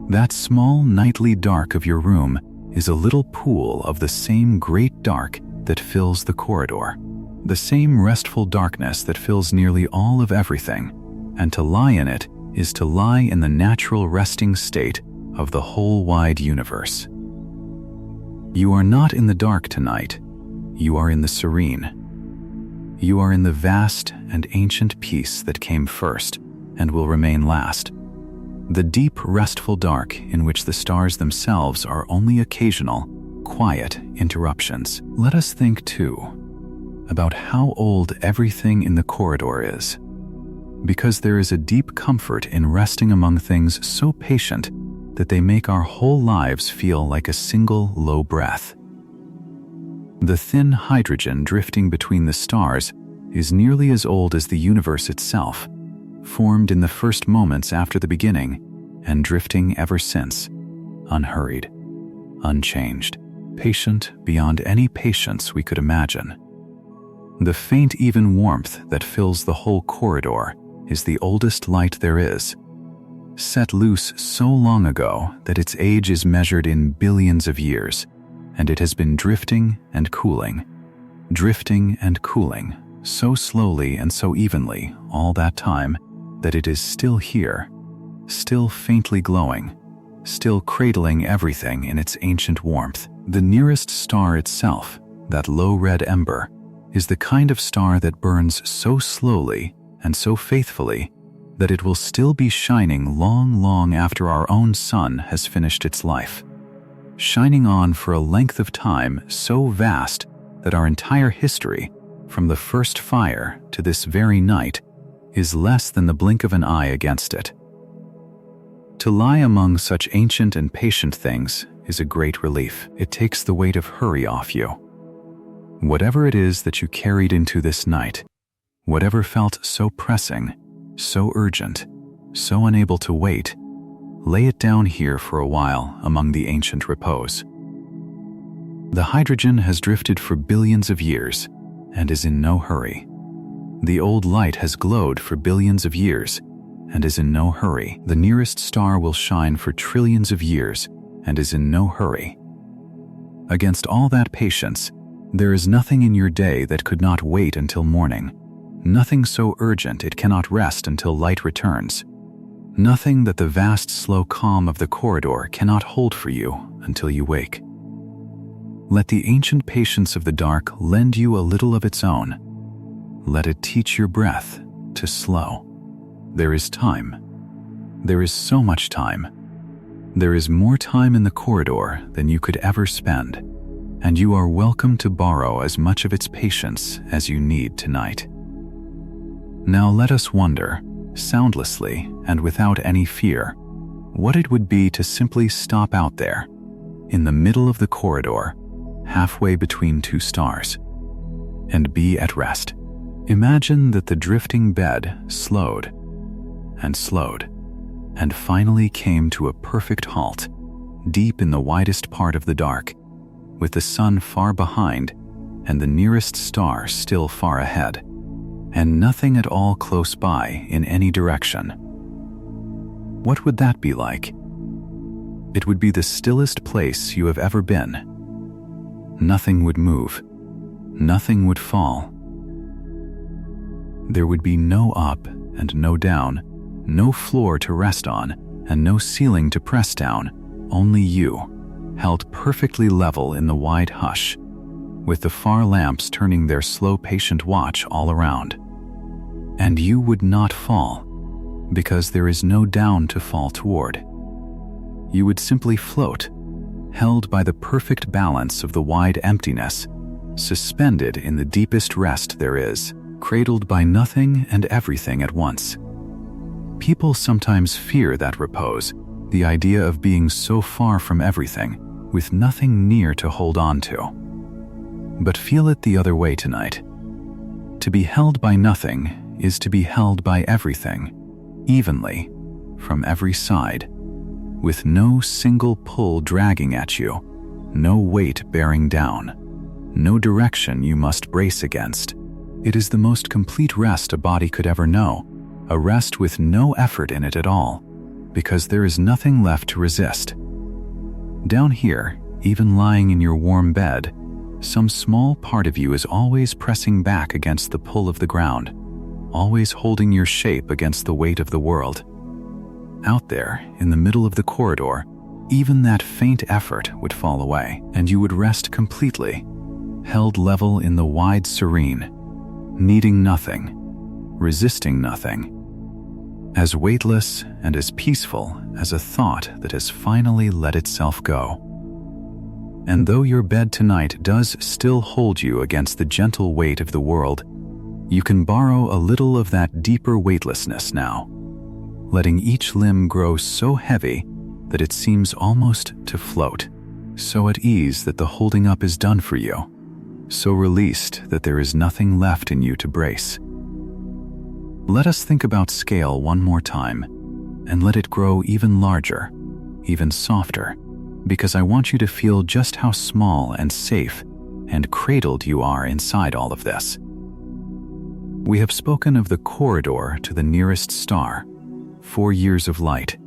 That small nightly dark of your room is a little pool of the same great dark that fills the corridor, the same restful darkness that fills nearly all of everything, and to lie in it is to lie in the natural resting state of the whole wide universe. You are not in the dark tonight. You are in the serene. You are in the vast and ancient peace that came first and will remain last. The deep, restful dark in which the stars themselves are only occasional, quiet interruptions. Let us think, too, about how old everything in the corridor is, because there is a deep comfort in resting among things so patient that they make our whole lives feel like a single low breath. The thin hydrogen drifting between the stars is nearly as old as the universe itself, formed in the first moments after the beginning, and drifting ever since, unhurried, unchanged, patient beyond any patience we could imagine. The faint even warmth that fills the whole corridor is the oldest light there is, set loose so long ago that its age is measured in billions of years, and it has been drifting and cooling so slowly and so evenly all that time that it is still here, still faintly glowing, still cradling everything in its ancient warmth. The nearest star itself, that low red ember, is the kind of star that burns so slowly and so faithfully that it will still be shining long, long after our own sun has finished its life, shining on for a length of time so vast that our entire history, from the first fire to this very night, is less than the blink of an eye against it. To lie among such ancient and patient things is a great relief. It takes the weight of hurry off you. Whatever it is that you carried into this night, whatever felt so pressing, so urgent, so unable to wait, lay it down here for a while among the ancient repose. The hydrogen has drifted for billions of years and is in no hurry. The old light has glowed for billions of years and is in no hurry. The nearest star will shine for trillions of years and is in no hurry. Against all that patience, there is nothing in your day that could not wait until morning, nothing so urgent it cannot rest until light returns, nothing that the vast slow calm of the corridor cannot hold for you until you wake. Let the ancient patience of the dark lend you a little of its own. Let it teach your breath to slow. There is time. There is so much time. There is more time in the corridor than you could ever spend, and you are welcome to borrow as much of its patience as you need tonight. Now let us wonder, soundlessly and without any fear, what it would be to simply stop out there, in the middle of the corridor, halfway between two stars, and be at rest. Imagine that the drifting bed slowed and slowed and finally came to a perfect halt, deep in the widest part of the dark, with the sun far behind and the nearest star still far ahead, and nothing at all close by in any direction. What would that be like? It would be the stillest place you have ever been. Nothing would move. Nothing would fall. There would be no up and no down, no floor to rest on, and no ceiling to press down, only you, held perfectly level in the wide hush, with the far lamps turning their slow, patient watch all around. And you would not fall, because there is no down to fall toward. You would simply float, held by the perfect balance of the wide emptiness, suspended in the deepest rest there is, cradled by nothing and everything at once. People sometimes fear that repose, the idea of being so far from everything, with nothing near to hold on to. But feel it the other way tonight. To be held by nothing is to be held by everything, evenly, from every side, with no single pull dragging at you, no weight bearing down, no direction you must brace against. It is the most complete rest a body could ever know, a rest with no effort in it at all, because there is nothing left to resist. Down here, even lying in your warm bed, some small part of you is always pressing back against the pull of the ground, always holding your shape against the weight of the world. Out there, in the middle of the corridor, even that faint effort would fall away, and you would rest completely, held level in the wide serene, needing nothing, resisting nothing, as weightless and as peaceful as a thought that has finally let itself go. And though your bed tonight does still hold you against the gentle weight of the world, you can borrow a little of that deeper weightlessness now, letting each limb grow so heavy that it seems almost to float, so at ease that the holding up is done for you, so released that there is nothing left in you to brace. Let us think about scale one more time, and let it grow even larger, even softer, because I want you to feel just how small and safe and cradled you are inside all of this. We have spoken of the corridor to the nearest star, 4 years of light,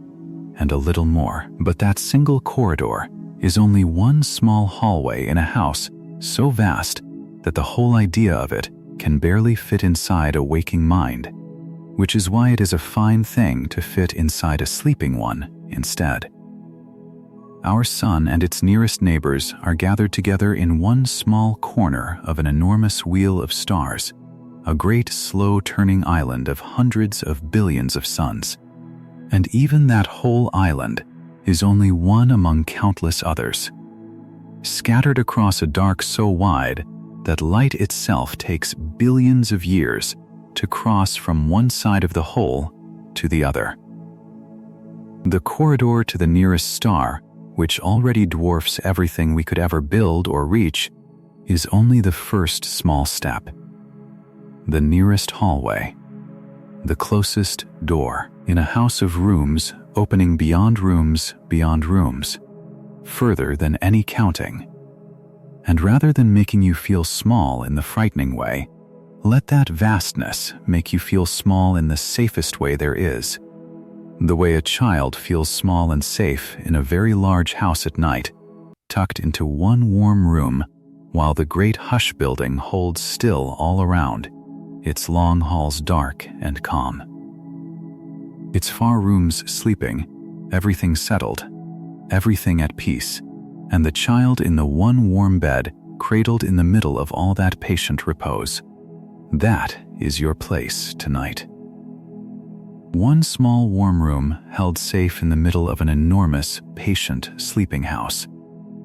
and a little more, but that single corridor is only one small hallway in a house so vast that the whole idea of it can barely fit inside a waking mind, which is why it is a fine thing to fit inside a sleeping one instead. Our sun and its nearest neighbors are gathered together in one small corner of an enormous wheel of stars, a great slow-turning island of hundreds of billions of suns. And even that whole island is only one among countless others, scattered across a dark so wide that light itself takes billions of years to cross from one side of the whole to the other. The corridor to the nearest star, which already dwarfs everything we could ever build or reach, is only the first small step. The nearest hallway, the closest door, in a house of rooms opening beyond rooms, further than any counting. And rather than making you feel small in the frightening way, let that vastness make you feel small in the safest way there is, the way a child feels small and safe in a very large house at night, tucked into one warm room, while the great hush building holds still all around, its long halls dark and calm. Its far rooms sleeping, everything settled, everything at peace, and the child in the one warm bed cradled in the middle of all that patient repose. That is your place tonight. One small warm room held safe in the middle of an enormous, patient sleeping house,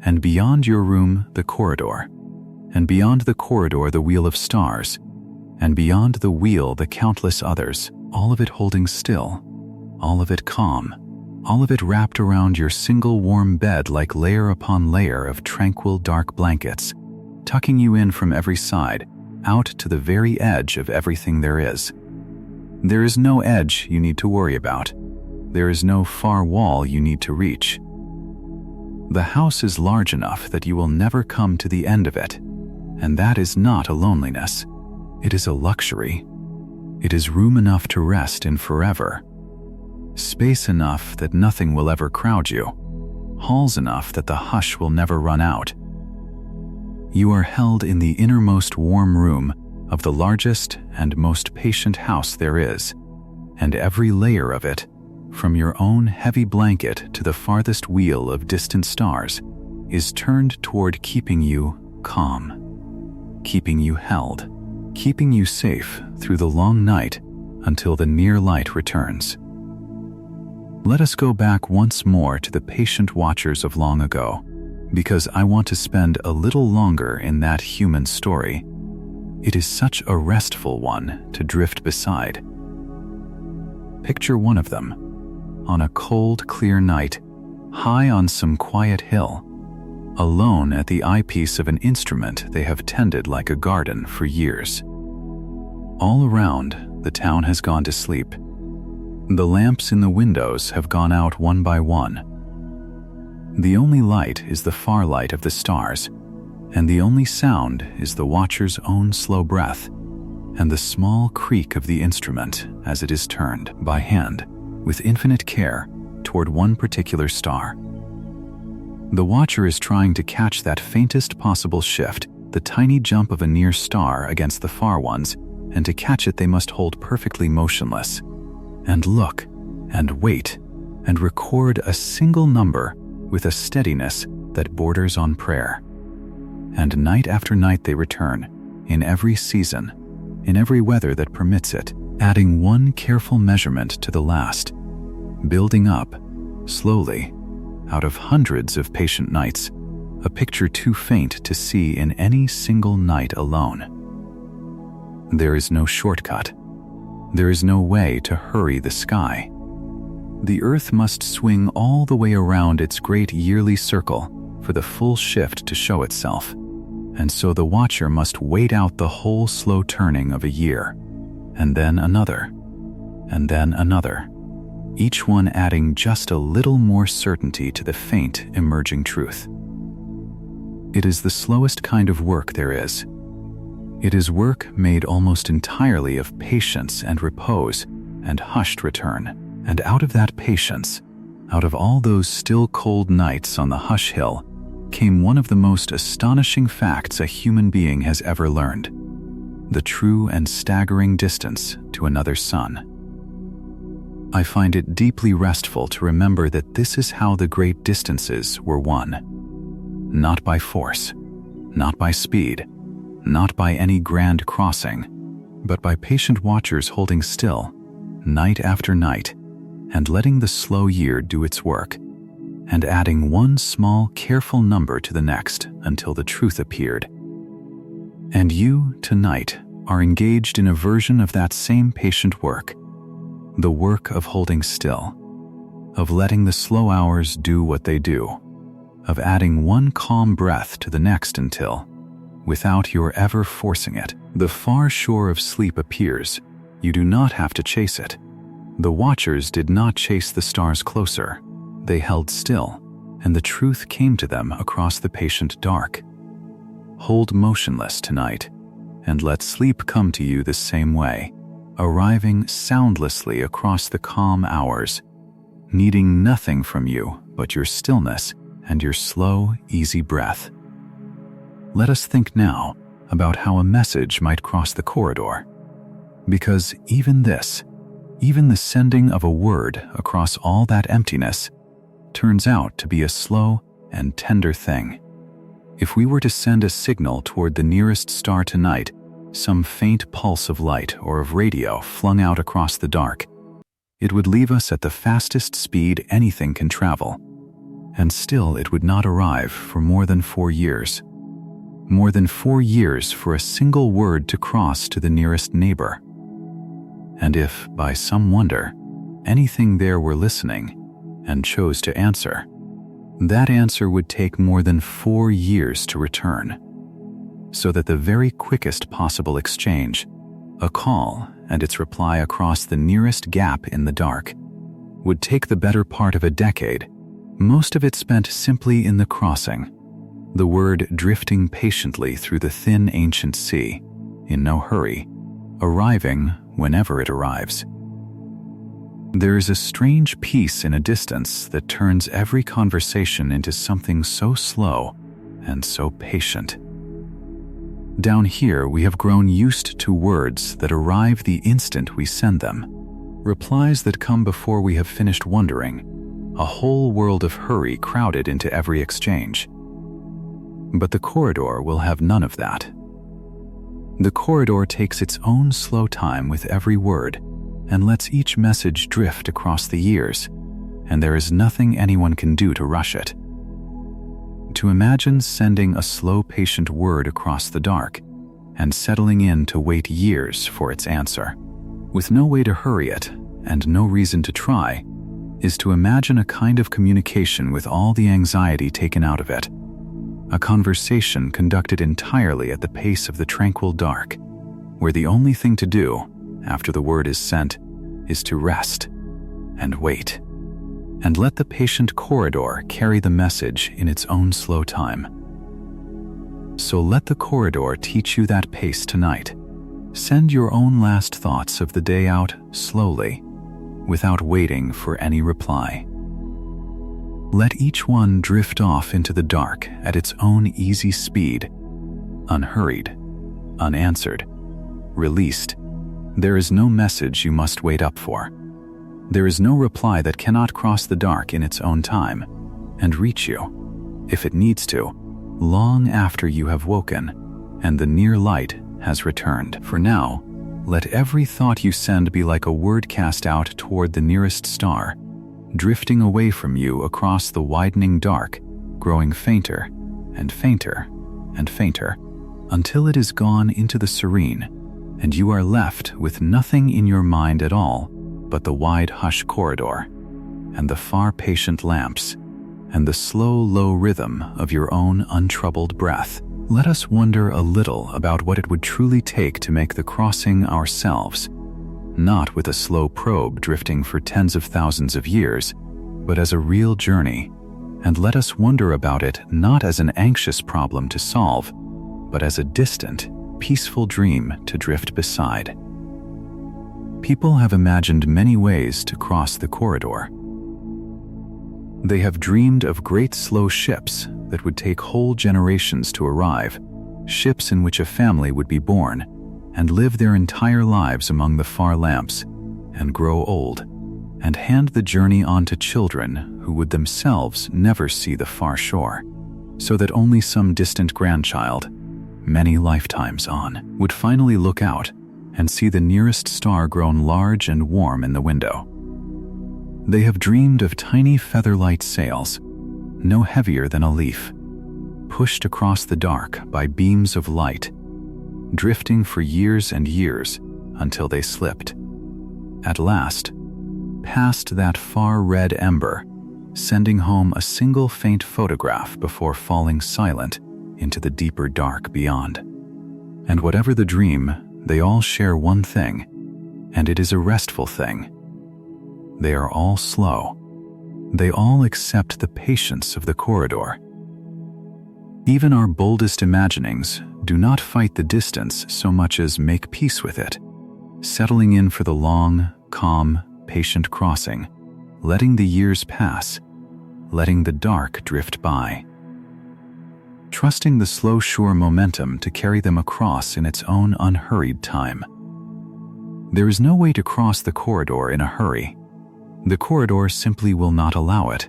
and beyond your room the corridor, and beyond the corridor the wheel of stars, and beyond the wheel the countless others, all of it holding still, all of it calm, all of it wrapped around your single warm bed like layer upon layer of tranquil dark blankets, tucking you in from every side, out to the very edge of everything there is. There is no edge you need to worry about. There is no far wall you need to reach. The house is large enough that you will never come to the end of it, and that is not a loneliness. It is a luxury. It is room enough to rest in forever. Space enough that nothing will ever crowd you. Halls enough that the hush will never run out. You are held in the innermost warm room of the largest and most patient house there is, and every layer of it, from your own heavy blanket to the farthest wheel of distant stars, is turned toward keeping you calm, keeping you held, keeping you safe through the long night until the near light returns. Let us go back once more to the patient watchers of long ago, because I want to spend a little longer in that human story. It is such a restful one to drift beside. Picture one of them, on a cold, clear night, high on some quiet hill, alone at the eyepiece of an instrument they have tended like a garden for years. All around, the town has gone to sleep. The lamps in the windows have gone out one by one. The only light is the far light of the stars, and the only sound is the watcher's own slow breath and the small creak of the instrument as it is turned by hand with infinite care toward one particular star. The watcher is trying to catch that faintest possible shift, the tiny jump of a near star against the far ones, and to catch it they must hold perfectly motionless, and look, and wait, and record a single number with a steadiness that borders on prayer. And night after night they return, in every season, in every weather that permits it, adding one careful measurement to the last, building up, slowly, out of hundreds of patient nights, a picture too faint to see in any single night alone. There is no shortcut. There is no way to hurry the sky. The earth must swing all the way around its great yearly circle for the full shift to show itself, and so the watcher must wait out the whole slow turning of a year, and then another, and then another, each one adding just a little more certainty to the faint emerging truth. It is the slowest kind of work there is. It is work made almost entirely of patience and repose and hushed return. And out of that patience, out of all those still cold nights on the Hush Hill, came one of the most astonishing facts a human being has ever learned: the true and staggering distance to another sun. I find it deeply restful to remember that this is how the great distances were won. Not by force, not by speed, not by any grand crossing, but by patient watchers holding still, night after night, and letting the slow year do its work, and adding one small, careful number to the next until the truth appeared. And you, tonight, are engaged in a version of that same patient work, the work of holding still, of letting the slow hours do what they do, of adding one calm breath to the next until, without your ever forcing it, the far shore of sleep appears. You do not have to chase it. The watchers did not chase the stars closer. They held still, and the truth came to them across the patient dark. Hold motionless tonight, and let sleep come to you the same way, arriving soundlessly across the calm hours, needing nothing from you but your stillness and your slow, easy breath. Let us think now about how a message might cross the corridor, because even this, even the sending of a word across all that emptiness, turns out to be a slow and tender thing. If we were to send a signal toward the nearest star tonight, some faint pulse of light or of radio flung out across the dark, it would leave us at the fastest speed anything can travel, and still it would not arrive for more than 4 years. More than 4 years for a single word to cross to the nearest neighbor. And if, by some wonder, anything there were listening and chose to answer, that answer would take more than 4 years to return, so that the very quickest possible exchange, a call and its reply across the nearest gap in the dark, would take the better part of a decade, most of it spent simply in the crossing, the word drifting patiently through the thin ancient sea, in no hurry, arriving whenever it arrives. There is a strange peace in a distance that turns every conversation into something so slow and so patient. Down here, we have grown used to words that arrive the instant we send them, replies that come before we have finished wondering, a whole world of hurry crowded into every exchange. But the corridor will have none of that. The corridor takes its own slow time with every word and lets each message drift across the years, and there is nothing anyone can do to rush it. To imagine sending a slow, patient word across the dark and settling in to wait years for its answer, with no way to hurry it and no reason to try, is to imagine a kind of communication with all the anxiety taken out of it, a conversation conducted entirely at the pace of the tranquil dark, where the only thing to do, after the word is sent, is to rest and wait, and let the patient corridor carry the message in its own slow time. So let the corridor teach you that pace tonight. Send your own last thoughts of the day out slowly, without waiting for any reply. Let each one drift off into the dark at its own easy speed, unhurried, unanswered, released. There is no message you must wait up for. There is no reply that cannot cross the dark in its own time and reach you, if it needs to, long after you have woken and the near light has returned. For now, let every thought you send be like a word cast out toward the nearest star, drifting away from you across the widening dark, growing fainter and fainter and fainter, until it is gone into the serene, and you are left with nothing in your mind at all but the wide hush corridor, and the far patient lamps, and the slow, low rhythm of your own untroubled breath. Let us wonder a little about what it would truly take to make the crossing ourselves, not with a slow probe drifting for tens of thousands of years, but as a real journey, and let us wonder about it not as an anxious problem to solve, but as a distant, peaceful dream to drift beside. People have imagined many ways to cross the corridor. They have dreamed of great slow ships that would take whole generations to arrive, ships in which a family would be born and live their entire lives among the far lamps and grow old, and hand the journey on to children who would themselves never see the far shore, so that only some distant grandchild, many lifetimes on, would finally look out and see the nearest star grown large and warm in the window. They have dreamed of tiny feather-light sails, no heavier than a leaf, pushed across the dark by beams of light, drifting for years and years until they slipped. At last, past that far red ember, sending home a single faint photograph before falling silent into the deeper dark beyond. And whatever the dream, they all share one thing, and it is a restful thing. They are all slow. They all accept the patience of the corridor. Even our boldest imaginings do not fight the distance so much as make peace with it, settling in for the long, calm, patient crossing, letting the years pass, letting the dark drift by, trusting the slow, sure momentum to carry them across in its own unhurried time. There is no way to cross the corridor in a hurry. The corridor simply will not allow it,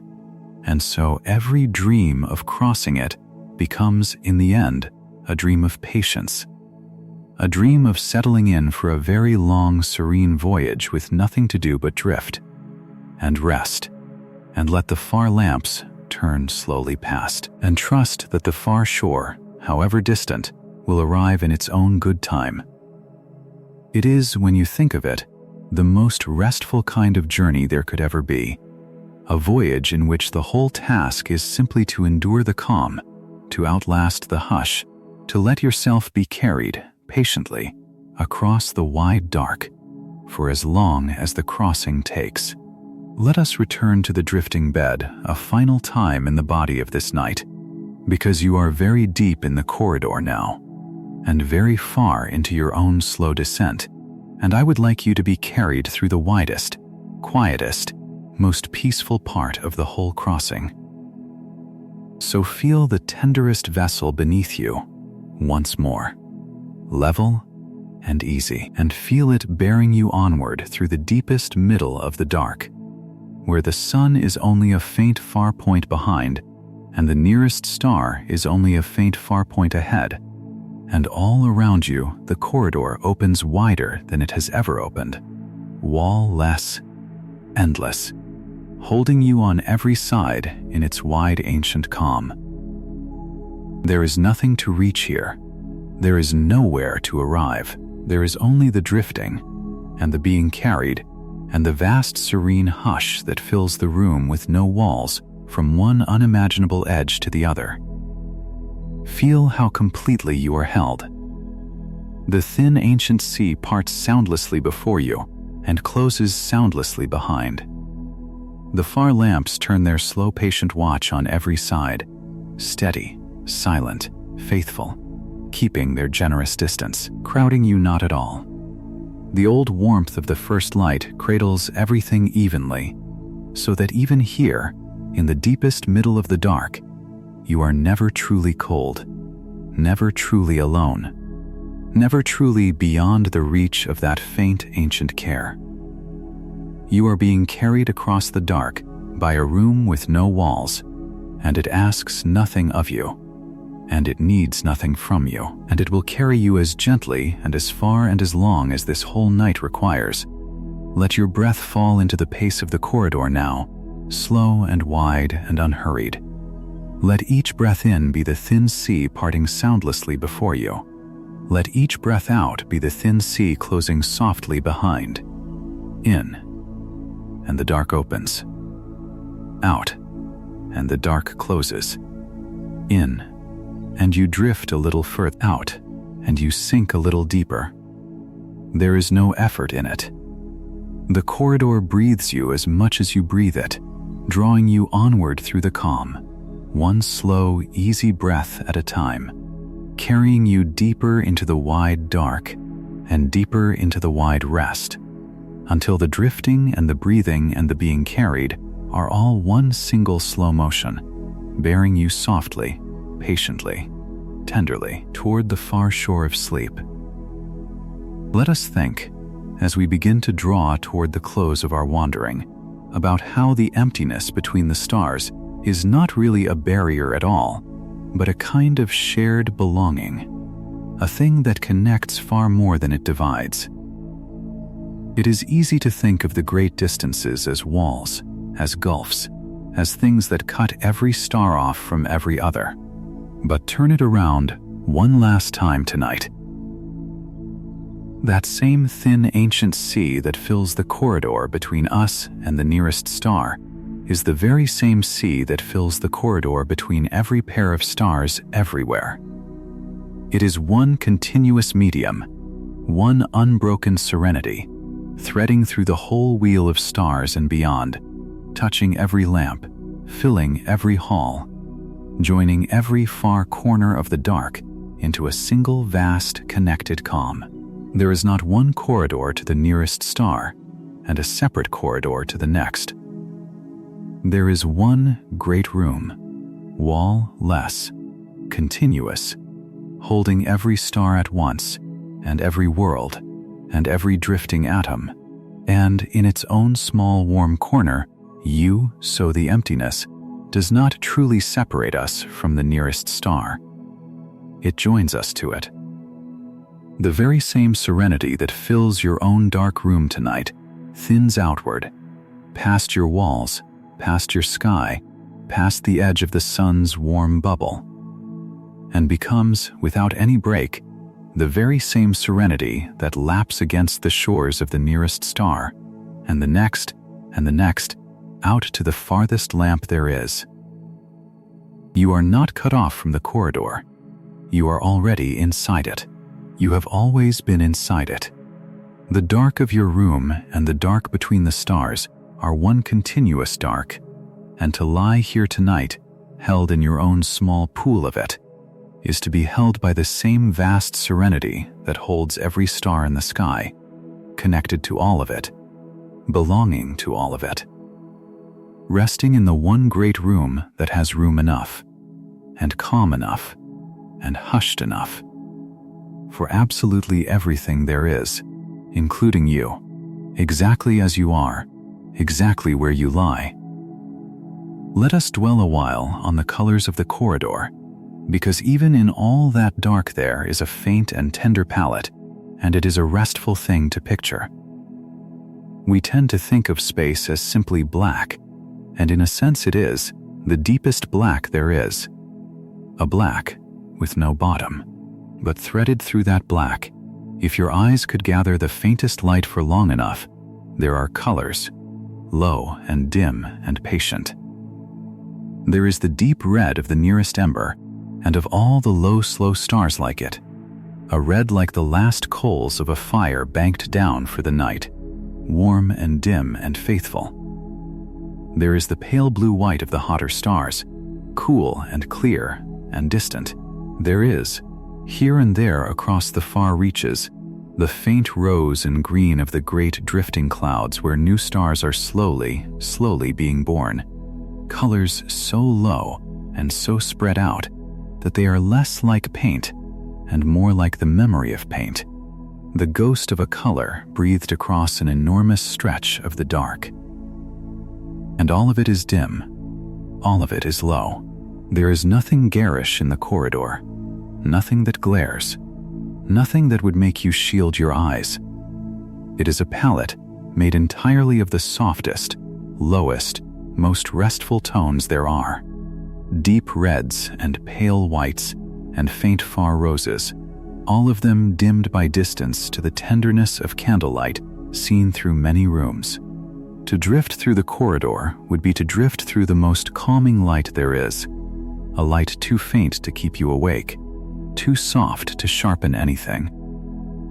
and so every dream of crossing it becomes, in the end, a dream of patience, a dream of settling in for a very long, serene voyage with nothing to do but drift and rest and let the far lamps turn slowly past, and trust that the far shore, however distant, will arrive in its own good time. It is, when you think of it, the most restful kind of journey there could ever be, a voyage in which the whole task is simply to endure the calm, to outlast the hush, to let yourself be carried, patiently, across the wide dark, for as long as the crossing takes. let us return to the drifting bed a final time in the body of this night, because you are very deep in the corridor now, and very far into your own slow descent, and I would like you to be carried through the widest, quietest, most peaceful part of the whole crossing. So feel the tenderest vessel beneath you once more, level and easy, and feel it bearing you onward through the deepest middle of the dark, where the sun is only a faint far point behind, and the nearest star is only a faint far point ahead, and all around you the corridor opens wider than it has ever opened, wall-less, endless, holding you on every side in its wide ancient calm. There is nothing to reach here. There is nowhere to arrive. There is only the drifting, and the being carried, and the vast serene hush that fills the room with no walls from one unimaginable edge to the other. Feel how completely you are held. The thin ancient sea parts soundlessly before you and closes soundlessly behind. The far lamps turn their slow patient watch on every side, steady, silent, faithful, keeping their generous distance, crowding you not at all. The old warmth of the first light cradles everything evenly, so that even here, in the deepest middle of the dark, you are never truly cold, never truly alone, never truly beyond the reach of that faint ancient care. You are being carried across the dark by a room with no walls, and it asks nothing of you, and it needs nothing from you, and it will carry you as gently and as far and as long as this whole night requires. Let your breath fall into the pace of the corridor now, slow and wide and unhurried. Let each breath in be the thin sea parting soundlessly before you. Let each breath out be the thin sea closing softly behind. In, and the dark opens. Out, and the dark closes. In, and you drift a little further. Out, and you sink a little deeper. There is no effort in it. The corridor breathes you as much as you breathe it, drawing you onward through the calm, one slow, easy breath at a time, carrying you deeper into the wide dark and deeper into the wide rest, until the drifting and the breathing and the being carried are all one single slow motion, bearing you softly, patiently, tenderly toward the far shore of sleep. Let us think, as we begin to draw toward the close of our wandering, about how the emptiness between the stars is not really a barrier at all, but a kind of shared belonging, a thing that connects far more than it divides. It is easy to think of the great distances as walls, as gulfs, as things that cut every star off from every other. But turn it around one last time tonight. That same thin ancient sea that fills the corridor between us and the nearest star is the very same sea that fills the corridor between every pair of stars everywhere. It is one continuous medium, one unbroken serenity, threading through the whole wheel of stars and beyond, touching every lamp, filling every hall, joining every far corner of the dark into a single vast connected calm. There is not one corridor to the nearest star and a separate corridor to the next. There is one great room, wall-less, continuous, holding every star at once, and every world, and every drifting atom, and in its own small warm corner, you, so the emptiness, does not truly separate us from the nearest star. It joins us to it. The very same serenity that fills your own dark room tonight thins outward, past your walls, past your sky, past the edge of the sun's warm bubble, and becomes, without any break, the very same serenity that laps against the shores of the nearest star, and the next, out to the farthest lamp there is. You are not cut off from the corridor. You are already inside it. You have always been inside it. The dark of your room and the dark between the stars are one continuous dark, and to lie here tonight, held in your own small pool of it, is to be held by the same vast serenity that holds every star in the sky, connected to all of it, belonging to all of it. Resting in the one great room that has room enough, and calm enough, and hushed enough, for absolutely everything there is, including you, exactly as you are, exactly where you lie. Let us dwell a while on the colors of the corridor, because even in all that dark there is a faint and tender palette, and it is a restful thing to picture. We tend to think of space as simply black, and in a sense it is, the deepest black there is. A black with no bottom, but threaded through that black, if your eyes could gather the faintest light for long enough, there are colors, low and dim and patient. There is the deep red of the nearest ember, and of all the low, slow stars like it, a red like the last coals of a fire banked down for the night, warm and dim and faithful. There is the pale blue-white of the hotter stars, cool and clear and distant. There is, here and there across the far reaches, the faint rose and green of the great drifting clouds where new stars are slowly, slowly being born. Colors so low and so spread out that they are less like paint and more like the memory of paint, the ghost of a color breathed across an enormous stretch of the dark. And all of it is dim, all of it is low. There is nothing garish in the corridor, nothing that glares, nothing that would make you shield your eyes. It is a palette made entirely of the softest, lowest, most restful tones there are. Deep reds and pale whites and faint far roses, all of them dimmed by distance to the tenderness of candlelight seen through many rooms. To drift through the corridor would be to drift through the most calming light there is, a light too faint to keep you awake, too soft to sharpen anything,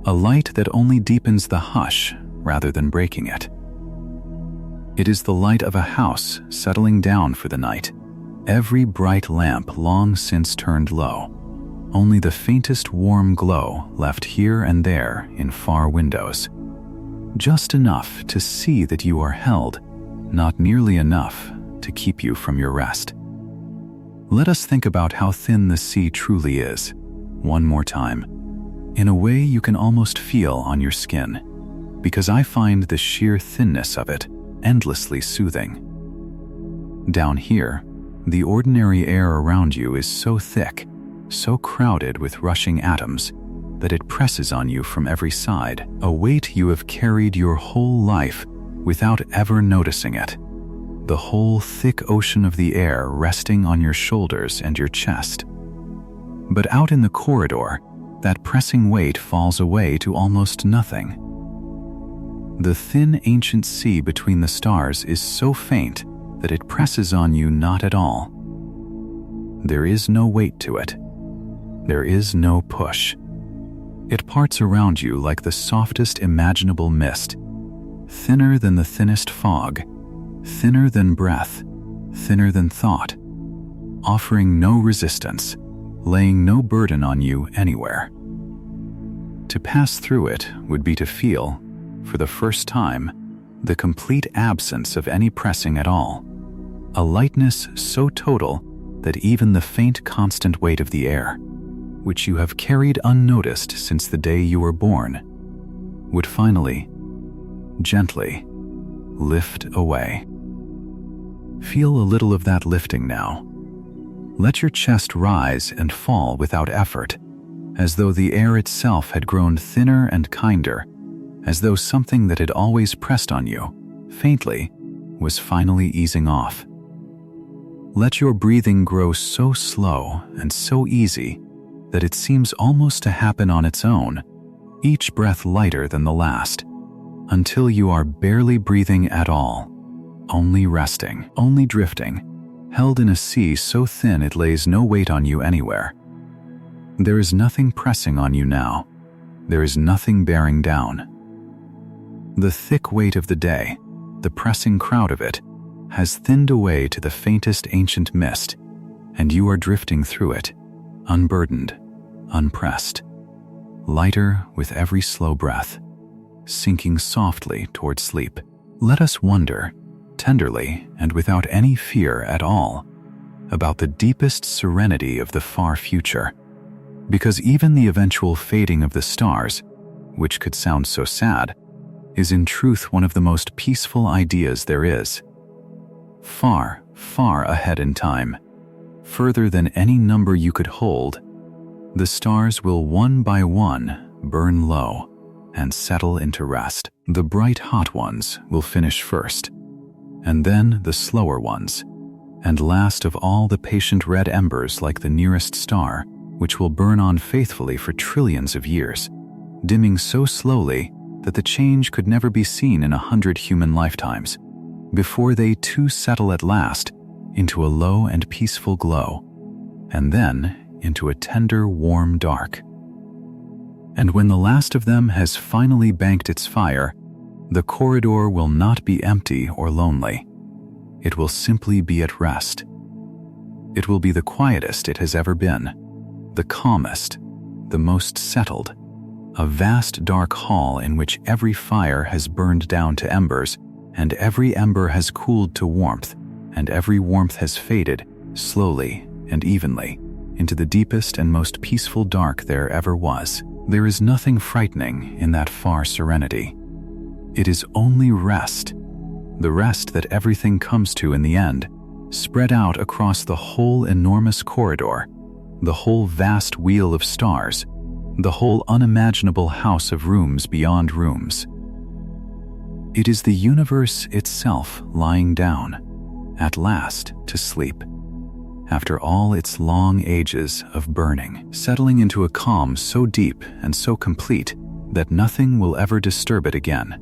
a light that only deepens the hush rather than breaking it. It is the light of a house settling down for the night, every bright lamp long since turned low, only the faintest warm glow left here and there in far windows, just enough to see that you are held, not nearly enough to keep you from your rest. Let us think about how thin the sea truly is, one more time, in a way you can almost feel on your skin, because I find the sheer thinness of it endlessly soothing. Down here, the ordinary air around you is so thick, so crowded with rushing atoms, that it presses on you from every side, a weight you have carried your whole life without ever noticing it. The whole thick ocean of the air resting on your shoulders and your chest. But out in the corridor, that pressing weight falls away to almost nothing. The thin ancient sea between the stars is so faint that it presses on you not at all. There is no weight to it. There is no push. It parts around you like the softest imaginable mist, thinner than the thinnest fog, thinner than breath, thinner than thought, offering no resistance, laying no burden on you anywhere. To pass through it would be to feel, for the first time, the complete absence of any pressing at all, a lightness so total that even the faint constant weight of the air, which you have carried unnoticed since the day you were born, would finally, gently, lift away. Feel a little of that lifting now. Let your chest rise and fall without effort, as though the air itself had grown thinner and kinder, as though something that had always pressed on you, faintly, was finally easing off. Let your breathing grow so slow and so easy that it seems almost to happen on its own, each breath lighter than the last, until you are barely breathing at all, only resting, only drifting, held in a sea so thin it lays no weight on you anywhere. There is nothing pressing on you now. There is nothing bearing down. The thick weight of the day, the pressing crowd of it, has thinned away to the faintest ancient mist, and you are drifting through it, unburdened, unpressed, lighter with every slow breath, sinking softly toward sleep. Let us wonder, tenderly and without any fear at all, about the deepest serenity of the far future, because even the eventual fading of the stars, which could sound so sad, is in truth one of the most peaceful ideas there is. Far, far ahead in time, further than any number you could hold, the stars will one by one burn low and settle into rest. The bright hot ones will finish first, and then the slower ones, and last of all the patient red embers like the nearest star, which will burn on faithfully for trillions of years, dimming so slowly that the change could never be seen in 100 human lifetimes, before they too settle at last into a low and peaceful glow, and then into a tender, warm dark. And when the last of them has finally banked its fire, the corridor will not be empty or lonely. It will simply be at rest. It will be the quietest it has ever been, the calmest, the most settled, a vast dark hall in which every fire has burned down to embers, and every ember has cooled to warmth, and every warmth has faded, slowly and evenly, into the deepest and most peaceful dark there ever was. There is nothing frightening in that far serenity. It is only rest, the rest that everything comes to in the end, spread out across the whole enormous corridor, the whole vast wheel of stars, the whole unimaginable house of rooms beyond rooms. It is the universe itself lying down, at last, to sleep, after all its long ages of burning, settling into a calm so deep and so complete that nothing will ever disturb it again.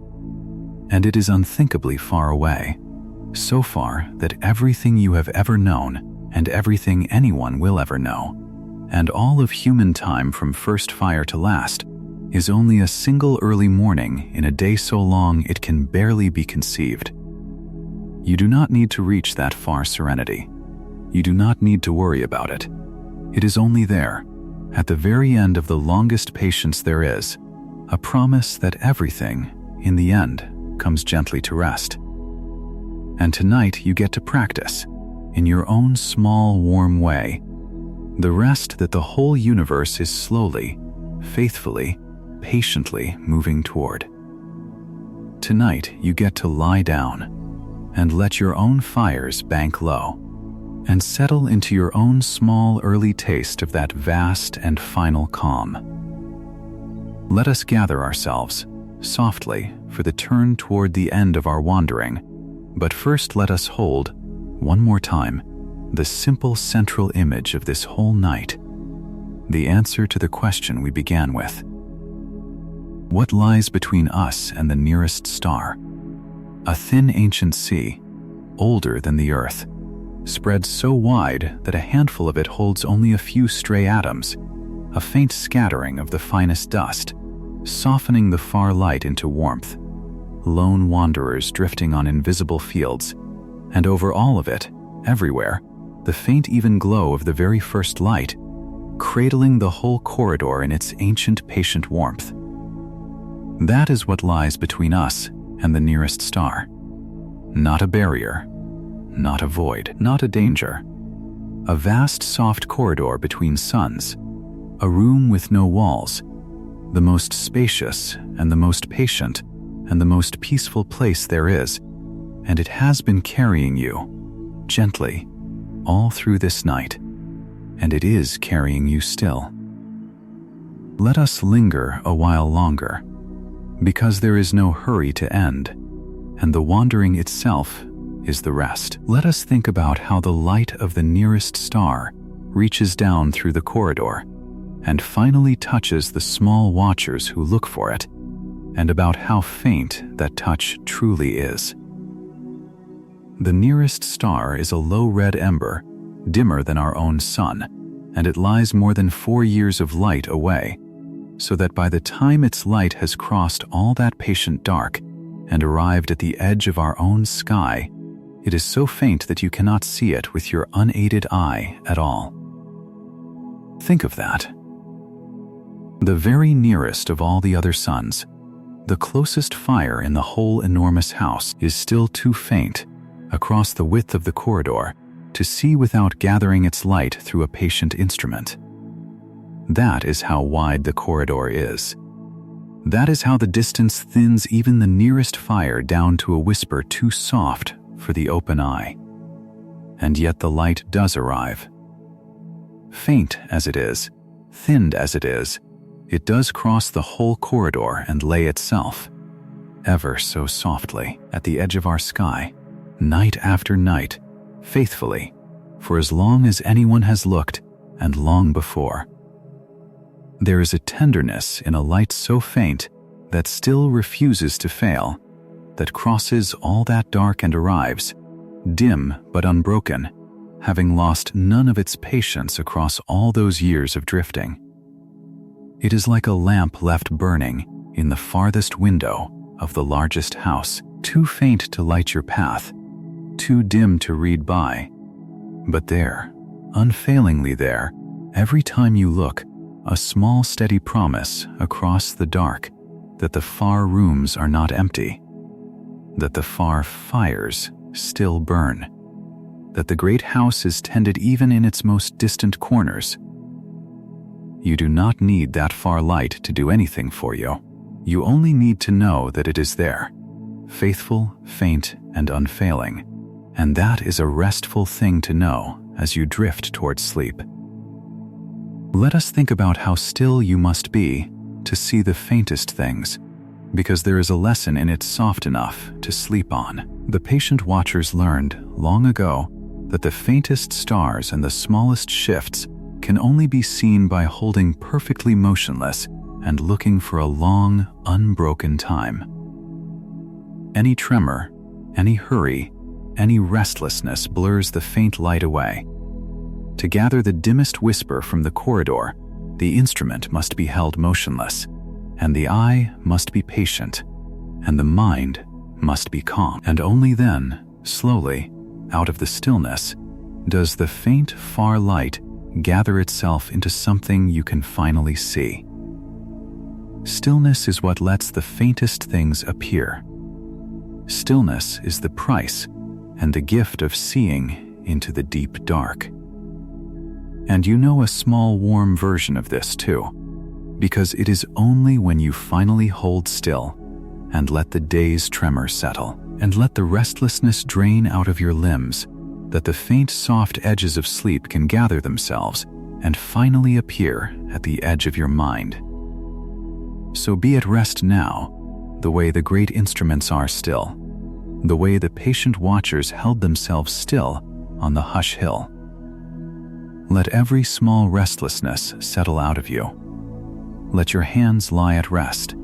And it is unthinkably far away, so far that everything you have ever known and everything anyone will ever know, and all of human time from first fire to last, is only a single early morning in a day so long it can barely be conceived. You do not need to reach that far serenity. You do not need to worry about it. It is only there, at the very end of the longest patience there is, a promise that everything, in the end, comes gently to rest. And tonight you get to practice, in your own small, warm way, the rest that the whole universe is slowly, faithfully, patiently moving toward. Tonight you get to lie down and let your own fires bank low, and settle into your own small early taste of that vast and final calm. Let us gather ourselves, softly, for the turn toward the end of our wandering, but first let us hold, one more time, the simple central image of this whole night, the answer to the question we began with. What lies between us and the nearest star? A thin ancient sea, older than the earth, spread so wide that a handful of it holds only a few stray atoms, a faint scattering of the finest dust, softening the far light into warmth, lone wanderers drifting on invisible fields, and over all of it, everywhere, the faint even glow of the very first light, cradling the whole corridor in its ancient patient warmth. That is what lies between us and the nearest star. Not a barrier, not a void, not a danger. A vast soft corridor between suns, a room with no walls, the most spacious and the most patient and the most peaceful place there is, and it has been carrying you, gently, all through this night, and it is carrying you still. Let us linger a while longer, because there is no hurry to end, and the wandering itself is the rest. Let us think about how the light of the nearest star reaches down through the corridor and finally touches the small watchers who look for it, and about how faint that touch truly is. The nearest star is a low red ember, dimmer than our own sun, and it lies more than 4 years of light away, so that by the time its light has crossed all that patient dark, and arrived at the edge of our own sky, it is so faint that you cannot see it with your unaided eye at all. Think of that. The very nearest of all the other suns, the closest fire in the whole enormous house, is still too faint, across the width of the corridor, to see without gathering its light through a patient instrument. That is how wide the corridor is. That is how the distance thins even the nearest fire down to a whisper too soft for the open eye. And yet the light does arrive. Faint as it is, thinned as it is, it does cross the whole corridor and lay itself, ever so softly, at the edge of our sky, night after night, faithfully, for as long as anyone has looked, and long before. There is a tenderness in a light so faint that still refuses to fail, that crosses all that dark and arrives, dim but unbroken, having lost none of its patience across all those years of drifting. It is like a lamp left burning in the farthest window of the largest house, too faint to light your path, too dim to read by, but there, unfailingly there, every time you look, a small steady promise across the dark that the far rooms are not empty, that the far fires still burn, that the great house is tended even in its most distant corners. You do not need that far light to do anything for you. You only need to know that it is there, faithful, faint, and unfailing, and that is a restful thing to know as you drift towards sleep. Let us think about how still you must be to see the faintest things, because there is a lesson in it soft enough to sleep on. The patient watchers learned long ago that the faintest stars and the smallest shifts can only be seen by holding perfectly motionless and looking for a long, unbroken time. Any tremor, any hurry, any restlessness blurs the faint light away. To gather the dimmest whisper from the corridor, the instrument must be held motionless, and the eye must be patient, and the mind must be calm. And only then, slowly, out of the stillness, does the faint, far light gather itself into something you can finally see. Stillness is what lets the faintest things appear. Stillness is the price and the gift of seeing into the deep dark. And you know a small warm version of this too, because it is only when you finally hold still and let the day's tremor settle and let the restlessness drain out of your limbs that the faint soft edges of sleep can gather themselves and finally appear at the edge of your mind. So be at rest now, the way the great instruments are still, the way the patient watchers held themselves still on the hush hill. Let every small restlessness settle out of you. Let your hands lie at rest.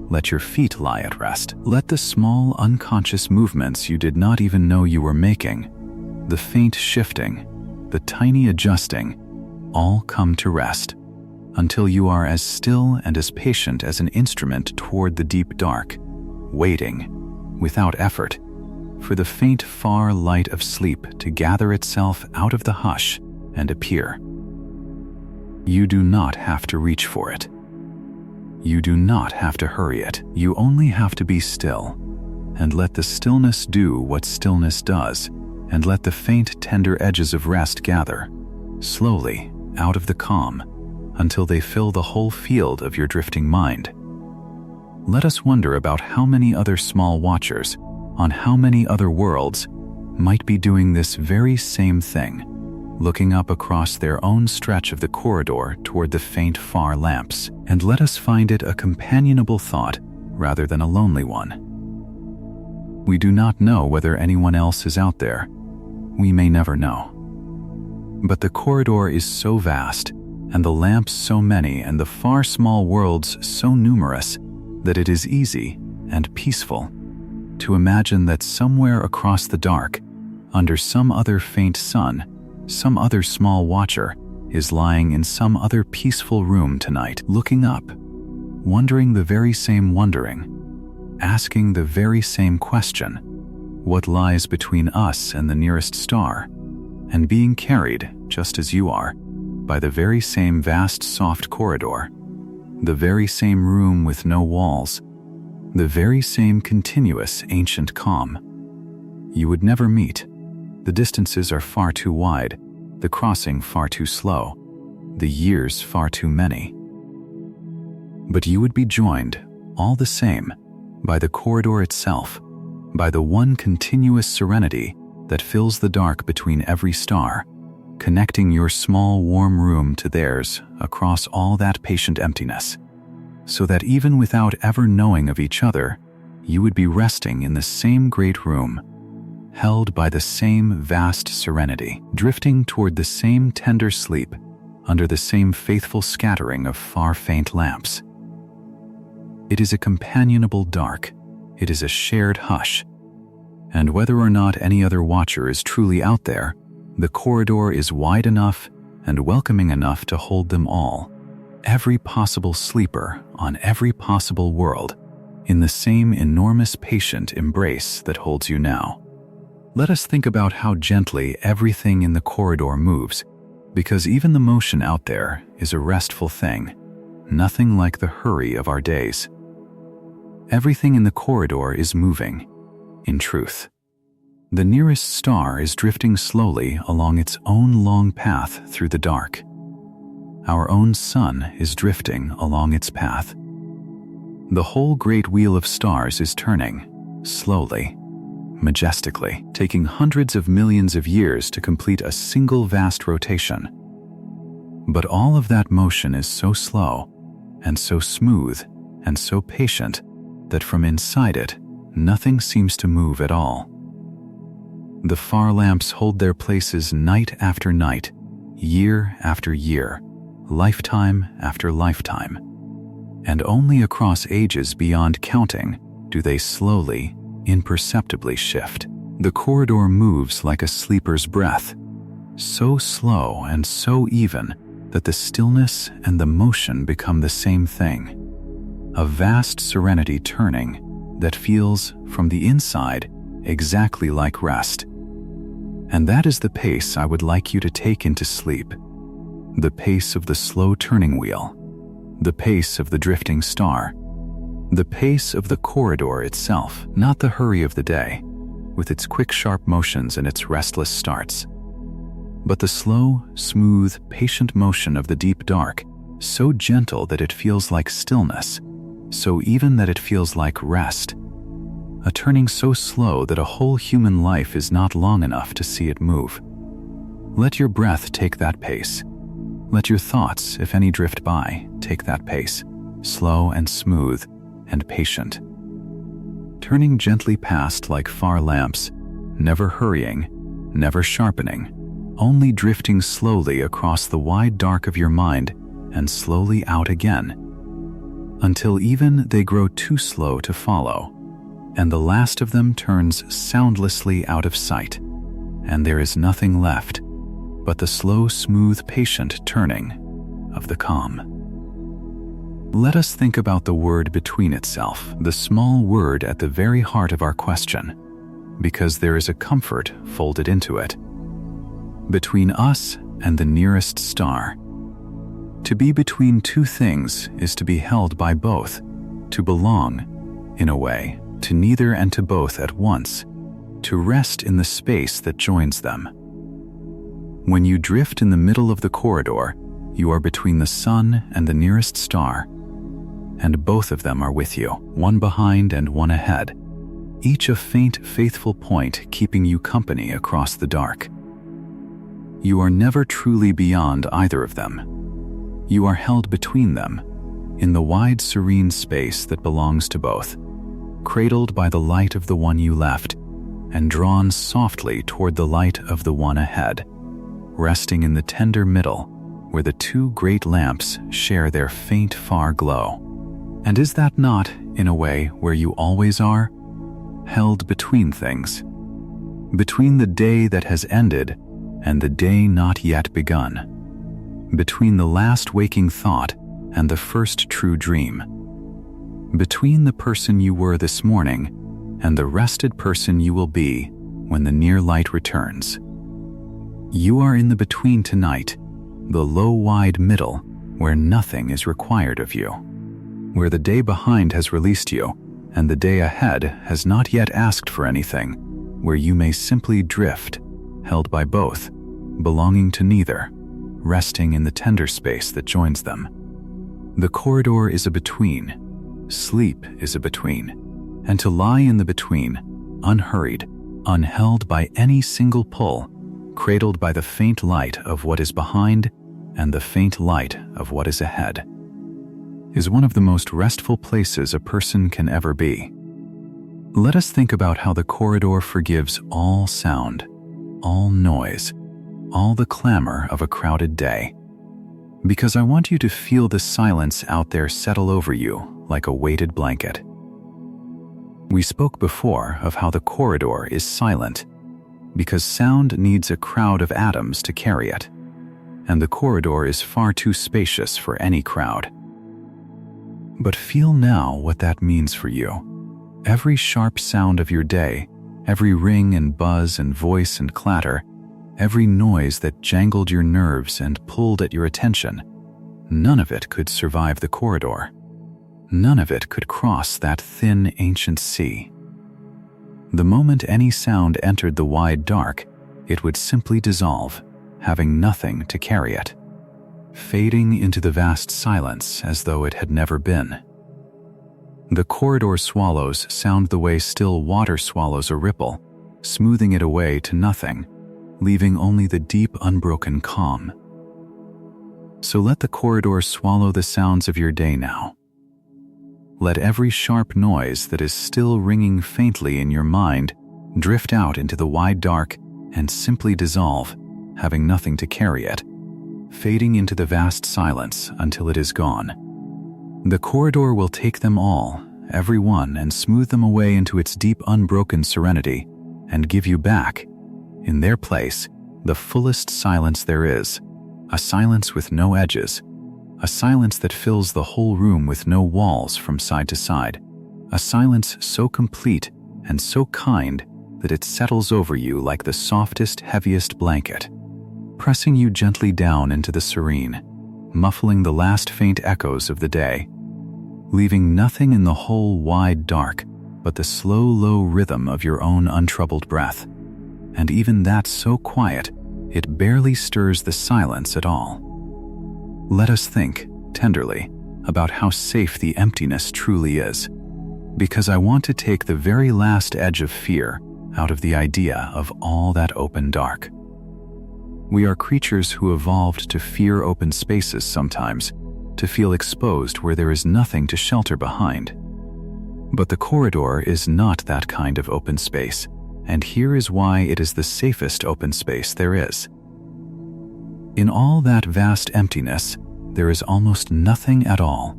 Let your feet lie at rest. Let the small unconscious movements you did not even know you were making, the faint shifting, the tiny adjusting, all come to rest until you are as still and as patient as an instrument toward the deep dark, waiting, without effort, for the faint far light of sleep to gather itself out of the hush and appear. You do not have to reach for it. You do not have to hurry it. You only have to be still, and let the stillness do what stillness does, and let the faint, tender edges of rest gather, slowly, out of the calm, until they fill the whole field of your drifting mind. Let us wonder about how many other small watchers, on how many other worlds, might be doing this very same thing, looking up across their own stretch of the corridor toward the faint far lamps, and let us find it a companionable thought rather than a lonely one. We do not know whether anyone else is out there. We may never know. But the corridor is so vast, and the lamps so many, and the far small worlds so numerous, that it is easy and peaceful to imagine that somewhere across the dark, under some other faint sun, some other small watcher is lying in some other peaceful room tonight, looking up, wondering the very same wondering, asking the very same question, what lies between us and the nearest star, and being carried, just as you are, by the very same vast soft corridor, the very same room with no walls, the very same continuous ancient calm. You would never meet. The distances are far too wide, the crossing far too slow, the years far too many. But you would be joined, all the same, by the corridor itself, by the one continuous serenity that fills the dark between every star, connecting your small warm room to theirs across all that patient emptiness, so that even without ever knowing of each other, you would be resting in the same great room, held by the same vast serenity, drifting toward the same tender sleep under the same faithful scattering of far faint lamps. It is a companionable dark, it is a shared hush, and whether or not any other watcher is truly out there, the corridor is wide enough and welcoming enough to hold them all, every possible sleeper on every possible world, in the same enormous patient embrace that holds you now. Let us think about how gently everything in the corridor moves, because even the motion out there is a restful thing, nothing like the hurry of our days. Everything in the corridor is moving, in truth. The nearest star is drifting slowly along its own long path through the dark. Our own sun is drifting along its path. The whole great wheel of stars is turning, slowly, majestically, taking hundreds of millions of years to complete a single vast rotation. But all of that motion is so slow, and so smooth, and so patient, that from inside it, nothing seems to move at all. The far lamps hold their places night after night, year after year, lifetime after lifetime, and only across ages beyond counting do they slowly, imperceptibly shift. The corridor moves like a sleeper's breath, so slow and so even that the stillness and the motion become the same thing. A vast serenity turning that feels, from the inside, exactly like rest. And that is the pace I would like you to take into sleep. The pace of the slow turning wheel, the pace of the drifting star, the pace of the corridor itself, not the hurry of the day, with its quick sharp motions and its restless starts, but the slow, smooth, patient motion of the deep dark, so gentle that it feels like stillness, so even that it feels like rest, a turning so slow that a whole human life is not long enough to see it move. Let your breath take that pace. Let your thoughts, if any drift by, take that pace, slow and smooth and patient. Turning gently past like far lamps, never hurrying, never sharpening, only drifting slowly across the wide dark of your mind and slowly out again, until even they grow too slow to follow, and the last of them turns soundlessly out of sight, and there is nothing left but the slow, smooth, patient turning of the calm. Let us think about the word between itself, the small word at the very heart of our question, because there is a comfort folded into it. Between us and the nearest star. To be between two things is to be held by both, to belong, in a way, to neither and to both at once, to rest in the space that joins them. When you drift in the middle of the corridor, you are between the sun and the nearest star, and both of them are with you, one behind and one ahead, each a faint, faithful point keeping you company across the dark. You are never truly beyond either of them. You are held between them, in the wide, serene space that belongs to both, cradled by the light of the one you left, and drawn softly toward the light of the one ahead, resting in the tender middle, where the two great lamps share their faint, far glow. And is that not, in a way, where you always are? Held between things. Between the day that has ended and the day not yet begun. Between the last waking thought and the first true dream. between the person you were this morning and the rested person you will be when the near light returns. You are in the between tonight, the low-wide middle where nothing is required of you, where the day behind has released you and the day ahead has not yet asked for anything, where you may simply drift, held by both, belonging to neither, resting in the tender space that joins them. The corridor is a between, sleep is a between, and to lie in the between, unhurried, unheld by any single pull, cradled by the faint light of what is behind and the faint light of what is ahead, is one of the most restful places a person can ever be. Let us think about how the corridor forgives all sound, all noise, all the clamor of a crowded day, because I want you to feel the silence out there settle over you like a weighted blanket. We spoke before of how the corridor is silent because sound needs a crowd of atoms to carry it, and the corridor is far too spacious for any crowd. But feel now what that means for you. Every sharp sound of your day, every ring and buzz and voice and clatter, every noise that jangled your nerves and pulled at your attention, none of it could survive the corridor. None of it could cross that thin ancient sea. The moment any sound entered the wide dark, it would simply dissolve, having nothing to carry it, fading into the vast silence as though it had never been. The corridor swallows sound the way still water swallows a ripple, smoothing it away to nothing, leaving only the deep, unbroken calm. So let the corridor swallow the sounds of your day now. Let every sharp noise that is still ringing faintly in your mind drift out into the wide dark and simply dissolve, having nothing to carry it, fading into the vast silence until it is gone. The corridor will take them all, every one, and smooth them away into its deep, unbroken serenity, and give you back, in their place, the fullest silence there is, a silence with no edges, a silence that fills the whole room with no walls from side to side, a silence so complete and so kind that it settles over you like the softest, heaviest blanket, pressing you gently down into the serene, muffling the last faint echoes of the day, leaving nothing in the whole wide dark but the slow, low rhythm of your own untroubled breath, and even that so quiet it barely stirs the silence at all. Let us think, tenderly, about how safe the emptiness truly is, because I want to take the very last edge of fear out of the idea of all that open dark. We are creatures who evolved to fear open spaces sometimes, to feel exposed where there is nothing to shelter behind. But the corridor is not that kind of open space, and here is why it is the safest open space there is. In all that vast emptiness, there is almost nothing at all,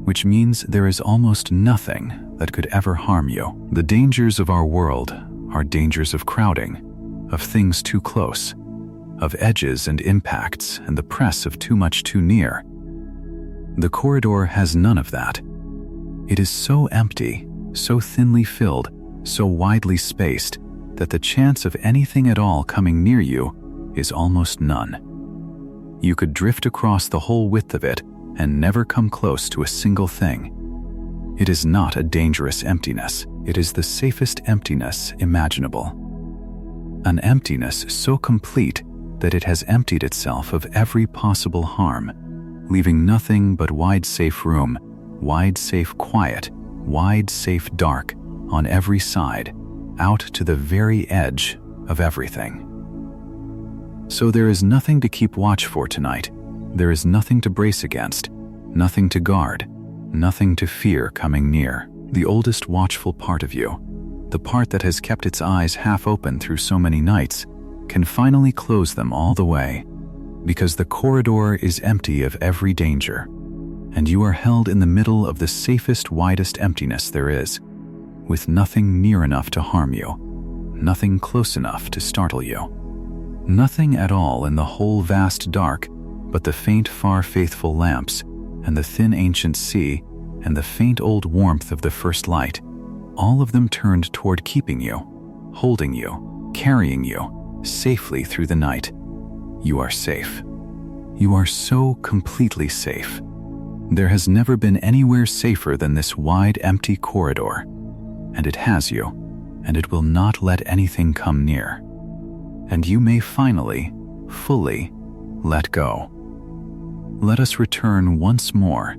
which means there is almost nothing that could ever harm you. The dangers of our world are dangers of crowding, of things too close, of edges and impacts and the press of too much too near. The corridor has none of that. It is so empty, so thinly filled, so widely spaced, that the chance of anything at all coming near you is almost none. You could drift across the whole width of it and never come close to a single thing. It is not a dangerous emptiness. It is the safest emptiness imaginable. An emptiness so complete that it has emptied itself of every possible harm, leaving nothing but wide safe room, wide safe quiet, wide safe dark on every side, out to the very edge of everything. So there is nothing to keep watch for tonight. There is nothing to brace against, nothing to guard, nothing to fear coming near. The oldest watchful part of you, the part that has kept its eyes half open through so many nights, can finally close them all the way, because the corridor is empty of every danger, and you are held in the middle of the safest, widest emptiness there is, with nothing near enough to harm you, nothing close enough to startle you, nothing at all in the whole vast dark but the faint, far faithful lamps and the thin ancient sea and the faint old warmth of the first light, all of them turned toward keeping you, holding you, carrying you safely through the night. You are safe. You are so completely safe. There has never been anywhere safer than this wide, empty corridor, and it has you, and it will not let anything come near. And you may finally, fully, let go. Let us return once more,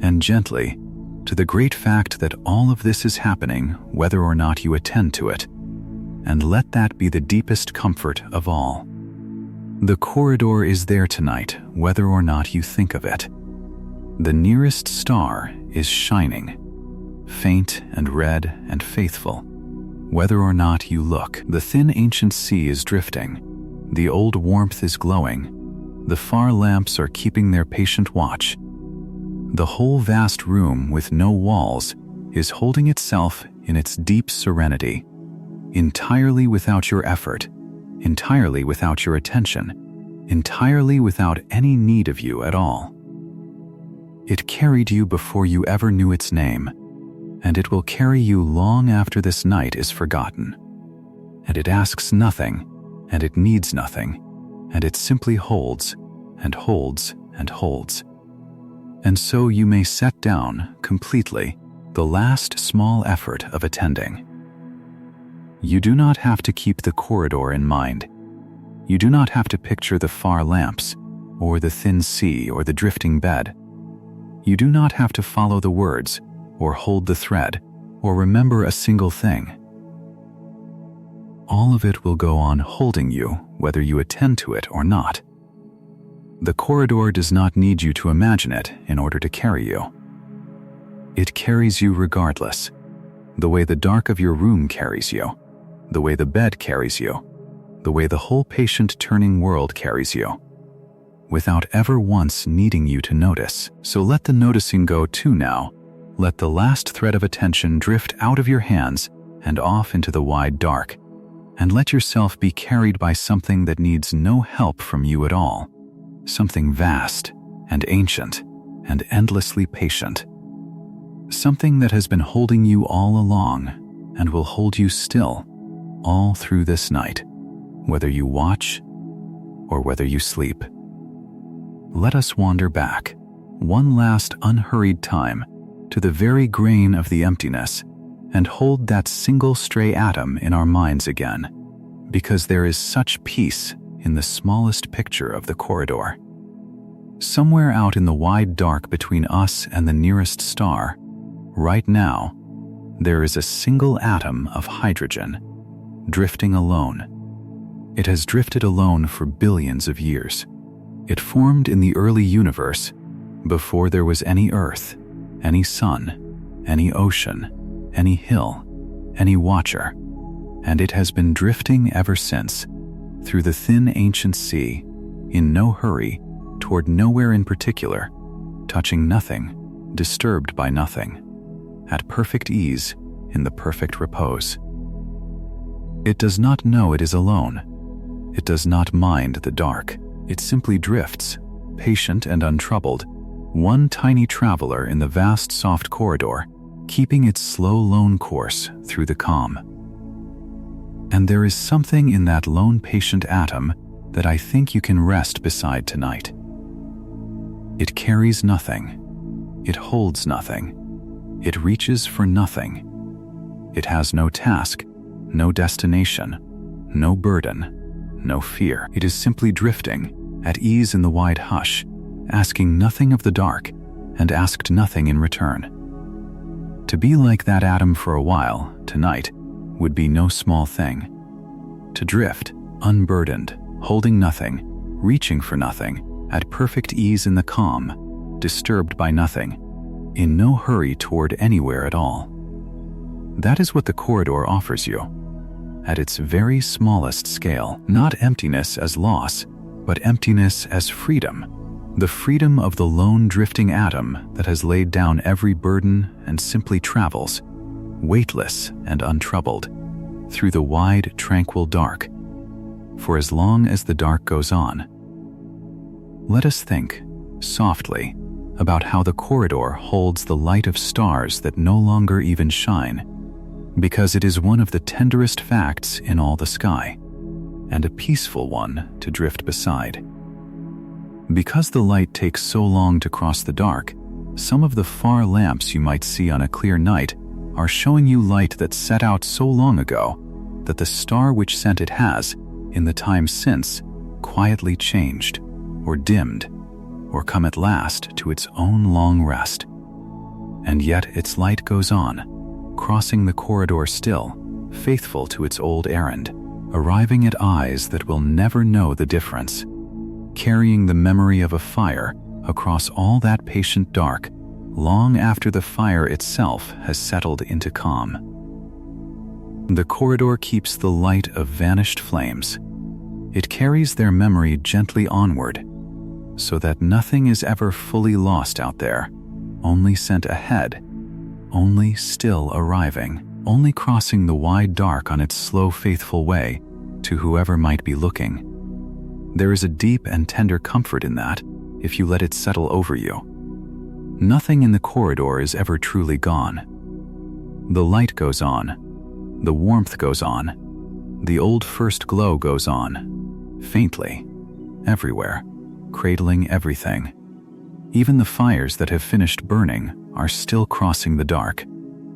and gently, to the great fact that all of this is happening whether or not you attend to it, and let that be the deepest comfort of all. The corridor is there tonight whether or not you think of it. The nearest star is shining, faint and red and faithful, whether or not you look. The thin ancient sea is drifting, the old warmth is glowing, the far lamps are keeping their patient watch. The whole vast room with no walls is holding itself in its deep serenity, entirely without your effort, entirely without your attention, entirely without any need of you at all. It carried you before you ever knew its name, and it will carry you long after this night is forgotten. And it asks nothing, and it needs nothing, and it simply holds and holds and holds. And so you may set down, completely, the last small effort of attending. You do not have to keep the corridor in mind. You do not have to picture the far lamps, or the thin sea, or the drifting bed. You do not have to follow the words, or hold the thread, or remember a single thing. All of it will go on holding you, whether you attend to it or not. The corridor does not need you to imagine it in order to carry you. It carries you regardless, the way the dark of your room carries you, the way the bed carries you, the way the whole patient-turning world carries you, without ever once needing you to notice. So let the noticing go too now. Let the last thread of attention drift out of your hands and off into the wide dark, and let yourself be carried by something that needs no help from you at all. Something vast and ancient and endlessly patient. Something that has been holding you all along and will hold you still all through this night, whether you watch or whether you sleep. Let us wander back, one last unhurried time, to the very grain of the emptiness and hold that single stray atom in our minds again, because there is such peace in the smallest picture of the corridor. Somewhere out in the wide dark between us and the nearest star, right now, there is a single atom of hydrogen, drifting alone. It has drifted alone for billions of years. It formed in the early universe, before there was any Earth, any sun, any ocean, any hill, any watcher, and it has been drifting ever since, through the thin ancient sea, in no hurry, toward nowhere in particular, touching nothing, disturbed by nothing, at perfect ease, in the perfect repose. It does not know it is alone. It does not mind the dark. It simply drifts, patient and untroubled, one tiny traveler in the vast soft corridor, keeping its slow lone course through the calm. And there is something in that lone patient atom that I think you can rest beside tonight. It carries nothing. It holds nothing. It reaches for nothing. It has no task, no destination, no burden, no fear. It is simply drifting, at ease in the wide hush, asking nothing of the dark, and asked nothing in return. To be like that atom for a while, tonight, would be no small thing. To drift, unburdened, holding nothing, reaching for nothing, at perfect ease in the calm, disturbed by nothing, in no hurry toward anywhere at all. That is what the corridor offers you, at its very smallest scale. Not emptiness as loss, but emptiness as freedom. The freedom of the lone drifting atom that has laid down every burden and simply travels, weightless and untroubled, through the wide, tranquil dark, for as long as the dark goes on. Let us think, softly, about how the corridor holds the light of stars that no longer even shine, because it is one of the tenderest facts in all the sky, and a peaceful one to drift beside. Because the light takes so long to cross the dark, some of the far lamps you might see on a clear night are showing you light that set out so long ago that the star which sent it has, in the time since, quietly changed, or dimmed, or come at last to its own long rest. And yet its light goes on, crossing the corridor still, faithful to its old errand, arriving at eyes that will never know the difference, carrying the memory of a fire across all that patient dark, long after the fire itself has settled into calm. The corridor keeps the light of vanished flames. It carries their memory gently onward, so that nothing is ever fully lost out there, only sent ahead, only still arriving, only crossing the wide dark on its slow, faithful way to whoever might be looking. There is a deep and tender comfort in that if you let it settle over you. Nothing in the corridor is ever truly gone. The light goes on, the warmth goes on, the old first glow goes on, faintly, everywhere, cradling everything. Even the fires that have finished burning are still crossing the dark,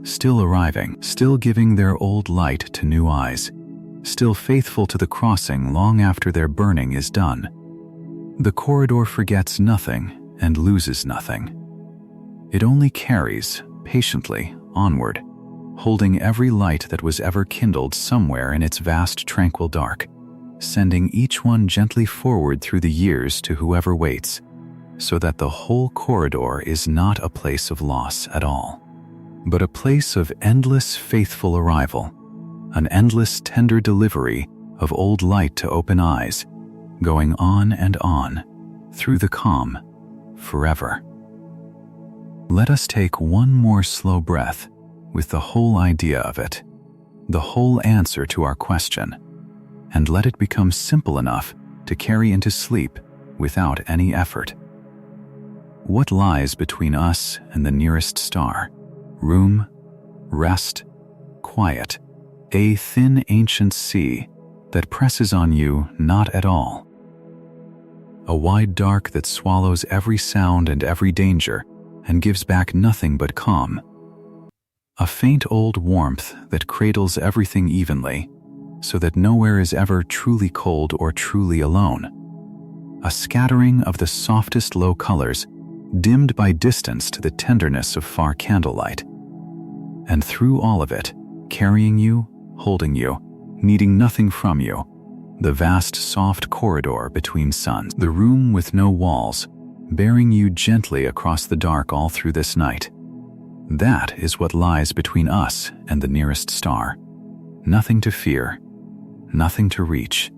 still arriving, still giving their old light to new eyes, still faithful to the crossing long after their burning is done. The corridor forgets nothing and loses nothing. It only carries, patiently, onward, holding every light that was ever kindled somewhere in its vast tranquil dark, sending each one gently forward through the years to whoever waits, so that the whole corridor is not a place of loss at all, but a place of endless faithful arrival, an endless tender delivery of old light to open eyes, going on and on, through the calm, forever. Let us take one more slow breath with the whole idea of it, the whole answer to our question, and let it become simple enough to carry into sleep without any effort. What lies between us and the nearest star? Room, rest, quiet, a thin ancient sea that presses on you not at all. A wide dark that swallows every sound and every danger and gives back nothing but calm. A faint old warmth that cradles everything evenly, so that nowhere is ever truly cold or truly alone. A scattering of the softest low colors, dimmed by distance to the tenderness of far candlelight. And through all of it, carrying you, holding you, needing nothing from you, the vast soft corridor between suns, the room with no walls, bearing you gently across the dark all through this night. That is what lies between us and the nearest star. Nothing to fear, nothing to reach,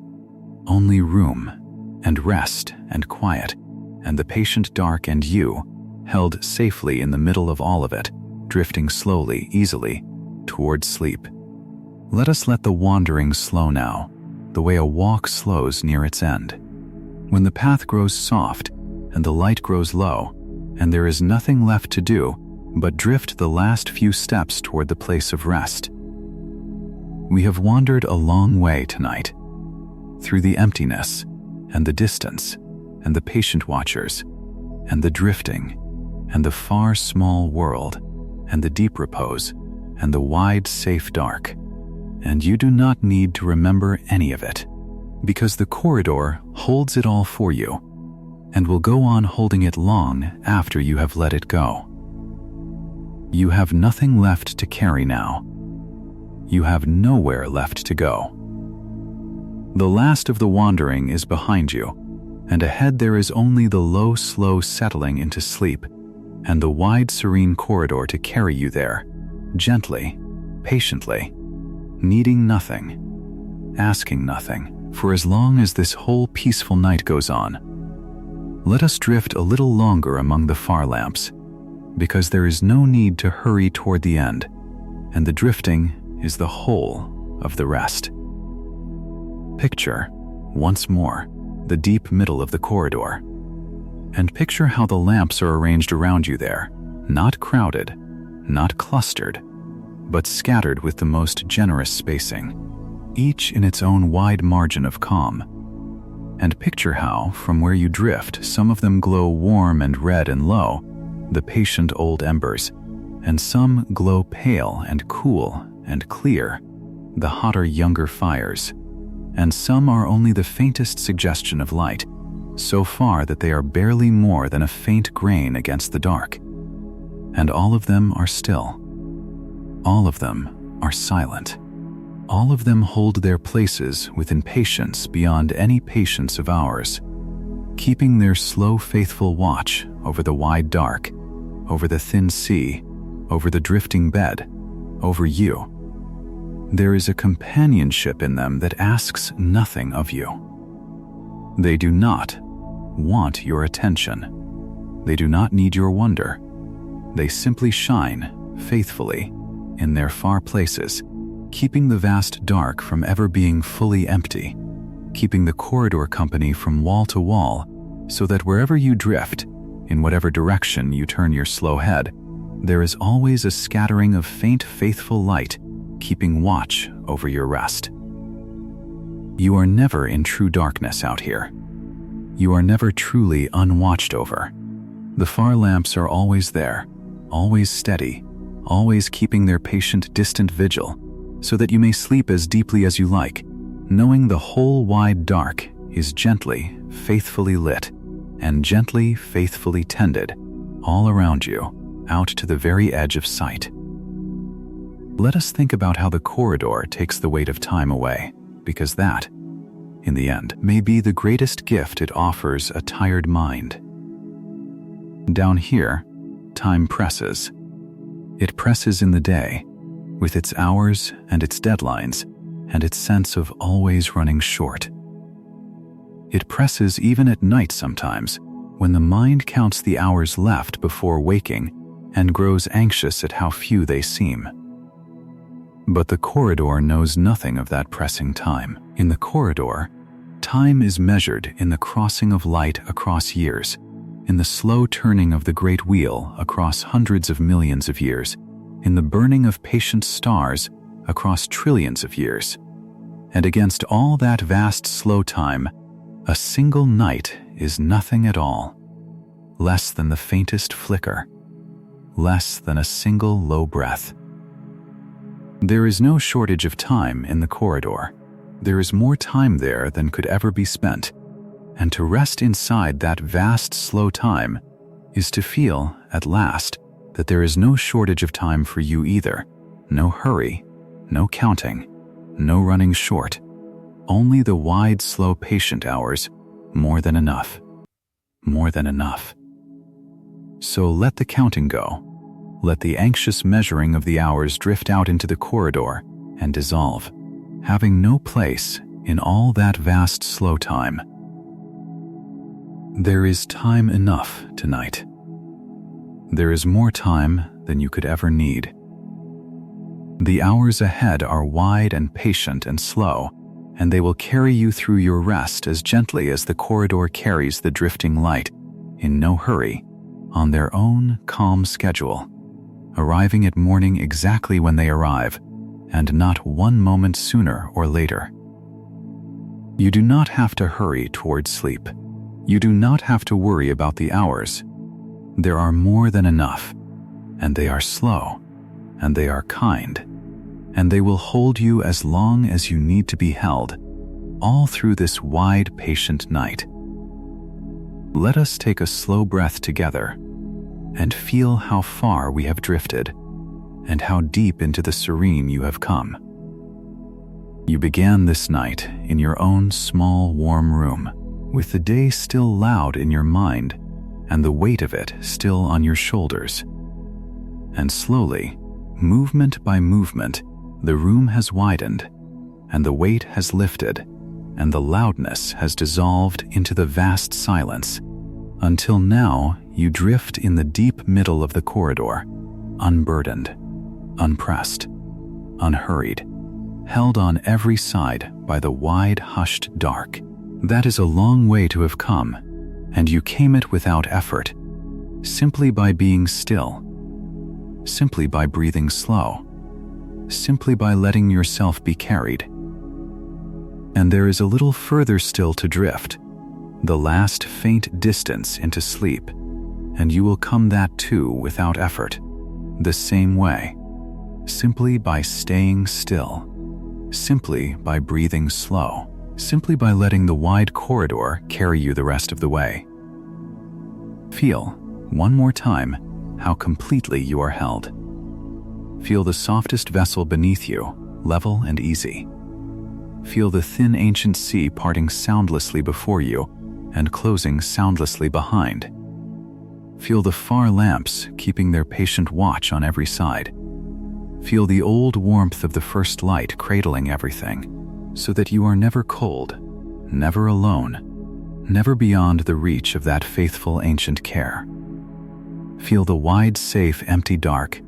only room and rest and quiet, and the patient dark and you, held safely in the middle of all of it, drifting slowly, easily, towards sleep. Let us let the wandering slow now, the way a walk slows near its end. When the path grows soft and the light grows low, and there is nothing left to do but drift the last few steps toward the place of rest. We have wandered a long way tonight, through the emptiness and the distance and the patient watchers and the drifting and the far small world and the deep repose and the wide safe dark. And you do not need to remember any of it, because the corridor holds it all for you and will go on holding it long after you have let it go. You have nothing left to carry now. You have nowhere left to go. The last of the wandering is behind you, and ahead there is only the low, slow settling into sleep, and the wide, serene corridor to carry you there, gently, patiently, needing nothing, asking nothing, for as long as this whole peaceful night goes on. Let us drift a little longer among the far lamps, because there is no need to hurry toward the end, and the drifting is the whole of the rest. Picture, once more, the deep middle of the corridor. And picture how the lamps are arranged around you there, not crowded, not clustered, but scattered with the most generous spacing, each in its own wide margin of calm. And picture how, from where you drift, some of them glow warm and red and low, the patient old embers, and some glow pale and cool and clear, the hotter younger fires, and some are only the faintest suggestion of light, so far that they are barely more than a faint grain against the dark. And all of them are still. All of them are silent. All of them hold their places within patience beyond any patience of ours, keeping their slow, faithful watch over the wide dark, over the thin sea, over the drifting bed, over you. There is a companionship in them that asks nothing of you. They do not want your attention. They do not need your wonder. They simply shine faithfully in their far places, keeping the vast dark from ever being fully empty, keeping the corridor company from wall to wall, so that wherever you drift, in whatever direction you turn your slow head, there is always a scattering of faint, faithful light, keeping watch over your rest. You are never in true darkness out here. You are never truly unwatched over. The far lamps are always there, always steady, always keeping their patient, distant vigil, so that you may sleep as deeply as you like, knowing the whole wide dark is gently, faithfully lit, and gently, faithfully tended, all around you, out to the very edge of sight. Let us think about how the corridor takes the weight of time away, because that, in the end, may be the greatest gift it offers a tired mind. Down here, time presses. It presses in the day, with its hours and its deadlines, and its sense of always running short. It presses even at night sometimes, when the mind counts the hours left before waking and grows anxious at how few they seem. But the corridor knows nothing of that pressing time. In the corridor, time is measured in the crossing of light across years, in the slow turning of the great wheel across hundreds of millions of years, in the burning of patient stars across trillions of years. And against all that vast slow time, a single night is nothing at all, less than the faintest flicker, less than a single low breath. There is no shortage of time in the corridor. There is more time there than could ever be spent, and to rest inside that vast slow time is to feel, at last, that there is no shortage of time for you either, no hurry, no counting, no running short, only the wide, slow, patient hours, more than enough, more than enough. So let the counting go. Let the anxious measuring of the hours drift out into the corridor and dissolve, having no place in all that vast slow time. There is time enough tonight. There is more time than you could ever need. The hours ahead are wide and patient and slow, and they will carry you through your rest as gently as the corridor carries the drifting light, in no hurry, on their own calm schedule, arriving at morning exactly when they arrive, and not one moment sooner or later. You do not have to hurry towards sleep. You do not have to worry about the hours. There are more than enough, and they are slow, and they are kind, and they will hold you as long as you need to be held, all through this wide, patient night. Let us take a slow breath together and feel how far we have drifted and how deep into the serene you have come. You began this night in your own small, warm room, with the day still loud in your mind and the weight of it still on your shoulders. And slowly, movement by movement, the room has widened, and the weight has lifted, and the loudness has dissolved into the vast silence, until now you drift in the deep middle of the corridor, unburdened, unpressed, unhurried, held on every side by the wide, hushed dark. That is a long way to have come, and you came it without effort, simply by being still, simply by breathing slow, simply by letting yourself be carried. And there is a little further still to drift, the last faint distance into sleep, and you will come that too without effort, the same way, simply by staying still, simply by breathing slow, simply by letting the wide corridor carry you the rest of the way. Feel, one more time, how completely you are held. Feel the softest vessel beneath you, level and easy. Feel the thin ancient sea parting soundlessly before you and closing soundlessly behind. Feel the far lamps keeping their patient watch on every side. Feel the old warmth of the first light cradling everything, so that you are never cold, never alone, never beyond the reach of that faithful ancient care. Feel the wide, safe, empty dark,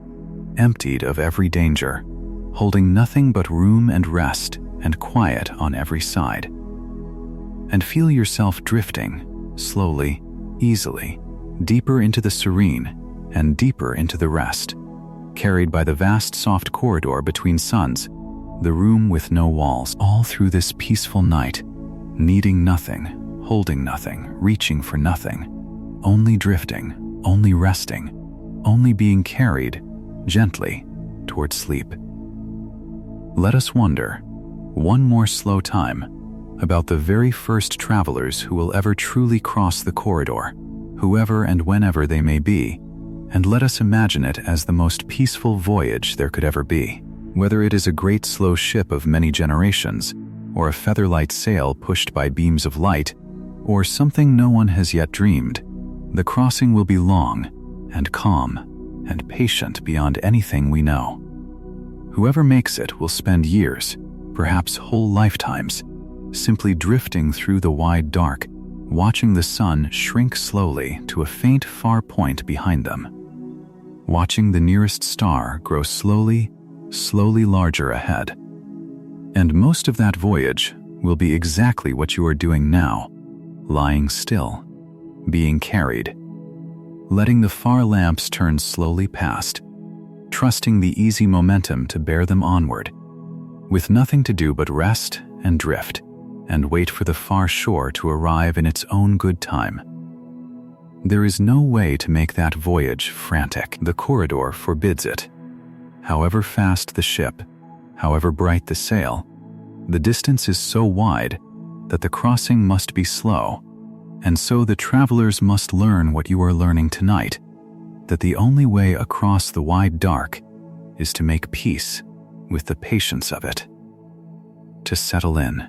emptied of every danger, holding nothing but room and rest and quiet on every side. And feel yourself drifting, slowly, easily, deeper into the serene and deeper into the rest, carried by the vast soft corridor between suns, the room with no walls, all through this peaceful night, needing nothing, holding nothing, reaching for nothing, only drifting, only resting, only being carried, gently, toward sleep. Let us wonder, one more slow time, about the very first travelers who will ever truly cross the corridor, whoever and whenever they may be, and let us imagine it as the most peaceful voyage there could ever be. Whether it is a great slow ship of many generations, or a featherlight sail pushed by beams of light, or something no one has yet dreamed, the crossing will be long and calm and patient beyond anything we know. Whoever makes it will spend years, perhaps whole lifetimes, simply drifting through the wide dark, watching the sun shrink slowly to a faint far point behind them, watching the nearest star grow slowly, slowly larger ahead. And most of that voyage will be exactly what you are doing now, lying still, being carried, letting the far lamps turn slowly past, trusting the easy momentum to bear them onward, with nothing to do but rest and drift, and wait for the far shore to arrive in its own good time. There is no way to make that voyage frantic. The corridor forbids it. However fast the ship, however bright the sail, the distance is so wide that the crossing must be slow, and so the travelers must learn what you are learning tonight, that the only way across the wide dark is to make peace with the patience of it, to settle in,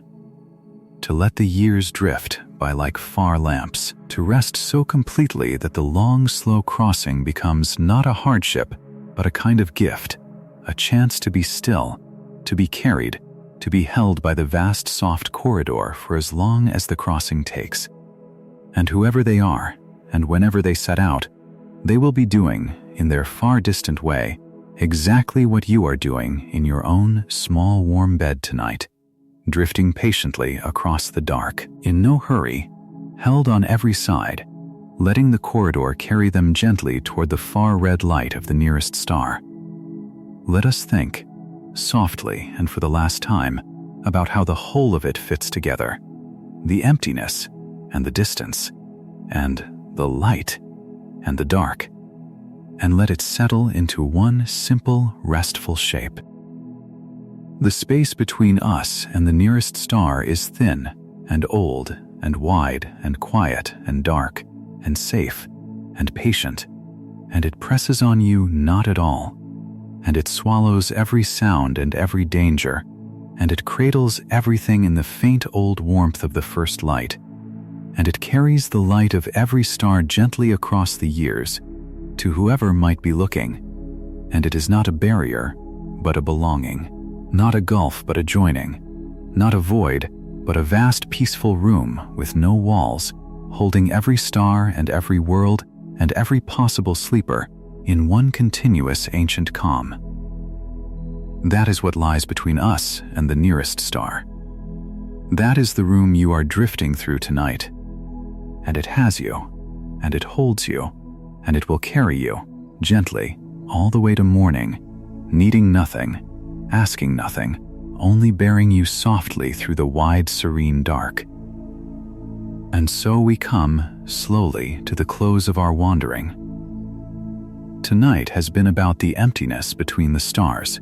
to let the years drift by like far lamps, to rest so completely that the long, slow crossing becomes not a hardship, but a kind of gift, a chance to be still, to be carried, to be held by the vast, soft corridor for as long as the crossing takes. And whoever they are, and whenever they set out, they will be doing, in their far distant way, exactly what you are doing in your own small warm bed tonight, drifting patiently across the dark, in no hurry, held on every side, letting the corridor carry them gently toward the far red light of the nearest star. Let us think, softly and for the last time, about how the whole of it fits together, the emptiness and the distance, and the light and the dark, and let it settle into one simple, restful shape. The space between us and the nearest star is thin and old and wide and quiet and dark and safe and patient, and it presses on you not at all, and it swallows every sound and every danger, and it cradles everything in the faint old warmth of the first light, and it carries the light of every star gently across the years to whoever might be looking, and it is not a barrier, but a belonging, not a gulf but a joining, not a void, but a vast peaceful room with no walls, holding every star and every world and every possible sleeper in one continuous ancient calm. That is what lies between us and the nearest star. That is the room you are drifting through tonight. and it has you, and it holds you, and it will carry you, gently, all the way to morning, needing nothing, asking nothing, only bearing you softly through the wide, serene dark. And so we come, slowly, to the close of our wandering. Tonight has been about the emptiness between the stars,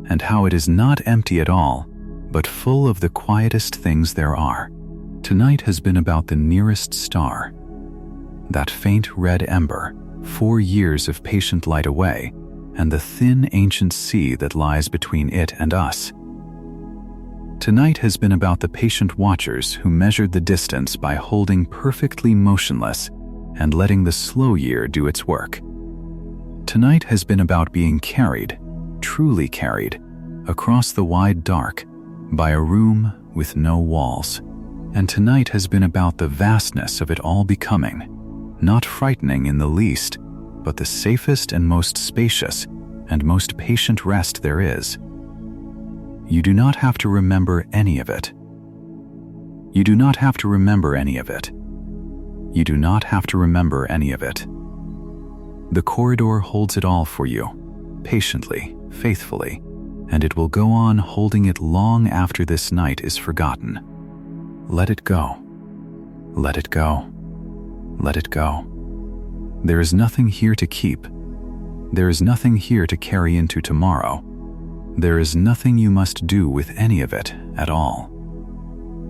and how it is not empty at all, but full of the quietest things there are. Tonight has been about the nearest star, that faint red ember, 4 years of patient light away, and the thin ancient sea that lies between it and us. Tonight has been about the patient watchers who measured the distance by holding perfectly motionless and letting the slow year do its work. Tonight has been about being carried, truly carried, across the wide dark, by a room with no walls. And tonight has been about the vastness of it all becoming, not frightening in the least, but the safest and most spacious and most patient rest there is. You do not have to remember any of it. You do not have to remember any of it. You do not have to remember any of it. The corridor holds it all for you, patiently, faithfully, and it will go on holding it long after this night is forgotten. Let it go. Let it go. Let it go. There is nothing here to keep. There is nothing here to carry into tomorrow. There is nothing you must do with any of it at all.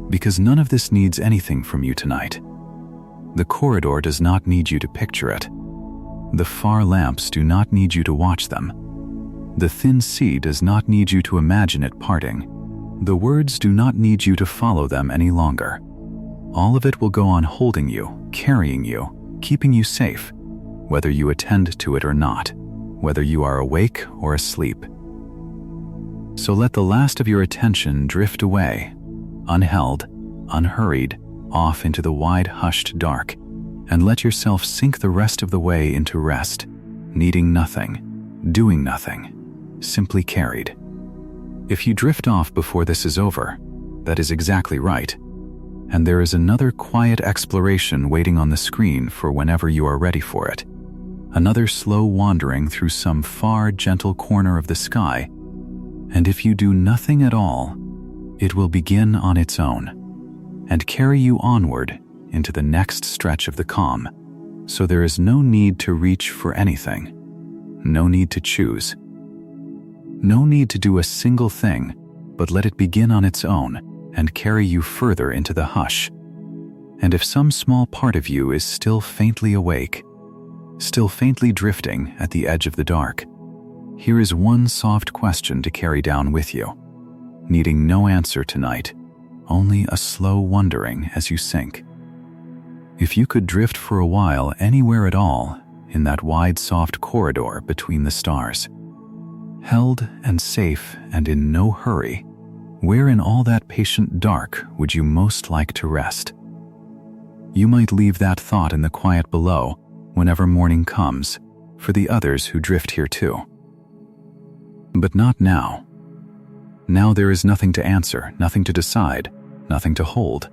Because none of this needs anything from you tonight. The corridor does not need you to picture it. The far lamps do not need you to watch them. The thin sea does not need you to imagine it parting. The words do not need you to follow them any longer. All of it will go on holding you, carrying you, keeping you safe, whether you attend to it or not, whether you are awake or asleep. So let the last of your attention drift away, unheld, unhurried, off into the wide hushed dark, and let yourself sink the rest of the way into rest, needing nothing, doing nothing, simply carried. If you drift off before this is over, that is exactly right, and there is another quiet exploration waiting on the screen for whenever you are ready for it. Another slow wandering through some far, gentle corner of the sky, and if you do nothing at all, it will begin on its own, and carry you onward into the next stretch of the calm, so there is no need to reach for anything, no need to choose, no need to do a single thing, but let it begin on its own and carry you further into the hush. And if some small part of you is still faintly awake, still faintly drifting at the edge of the dark, here is one soft question to carry down with you, needing no answer tonight, only a slow wondering as you sink. If you could drift for a while anywhere at all in that wide soft corridor between the stars, held and safe and in no hurry, where in all that patient dark would you most like to rest? You might leave that thought in the quiet below whenever morning comes, for the others who drift here too. But not now. Now there is nothing to answer, nothing to decide, nothing to hold.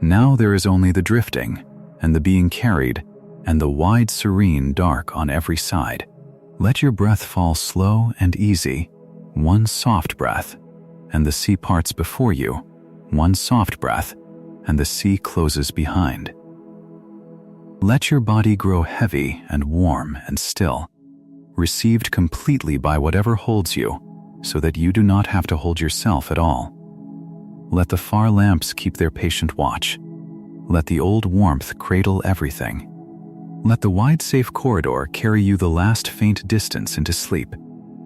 Now there is only the drifting, and the being carried, and the wide serene dark on every side. Let your breath fall slow and easy, one soft breath, and the sea parts before you, one soft breath, and the sea closes behind. Let your body grow heavy and warm and still, received completely by whatever holds you, so that you do not have to hold yourself at all. Let the far lamps keep their patient watch. Let the old warmth cradle everything. Let the wide safe corridor carry you the last faint distance into sleep,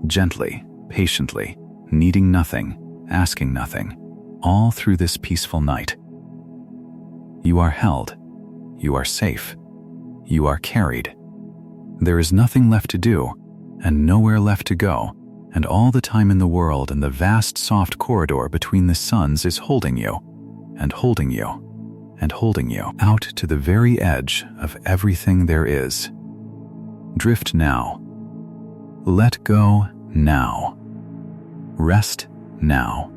gently, patiently, needing nothing, asking nothing, all through this peaceful night. You are held. You are safe. You are carried. There is nothing left to do, and nowhere left to go, and all the time in the world, and the vast soft corridor between the suns is holding you, and holding you, and holding you out to the very edge of everything there is. Drift now. Let go now. Rest now.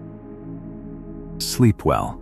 Sleep well.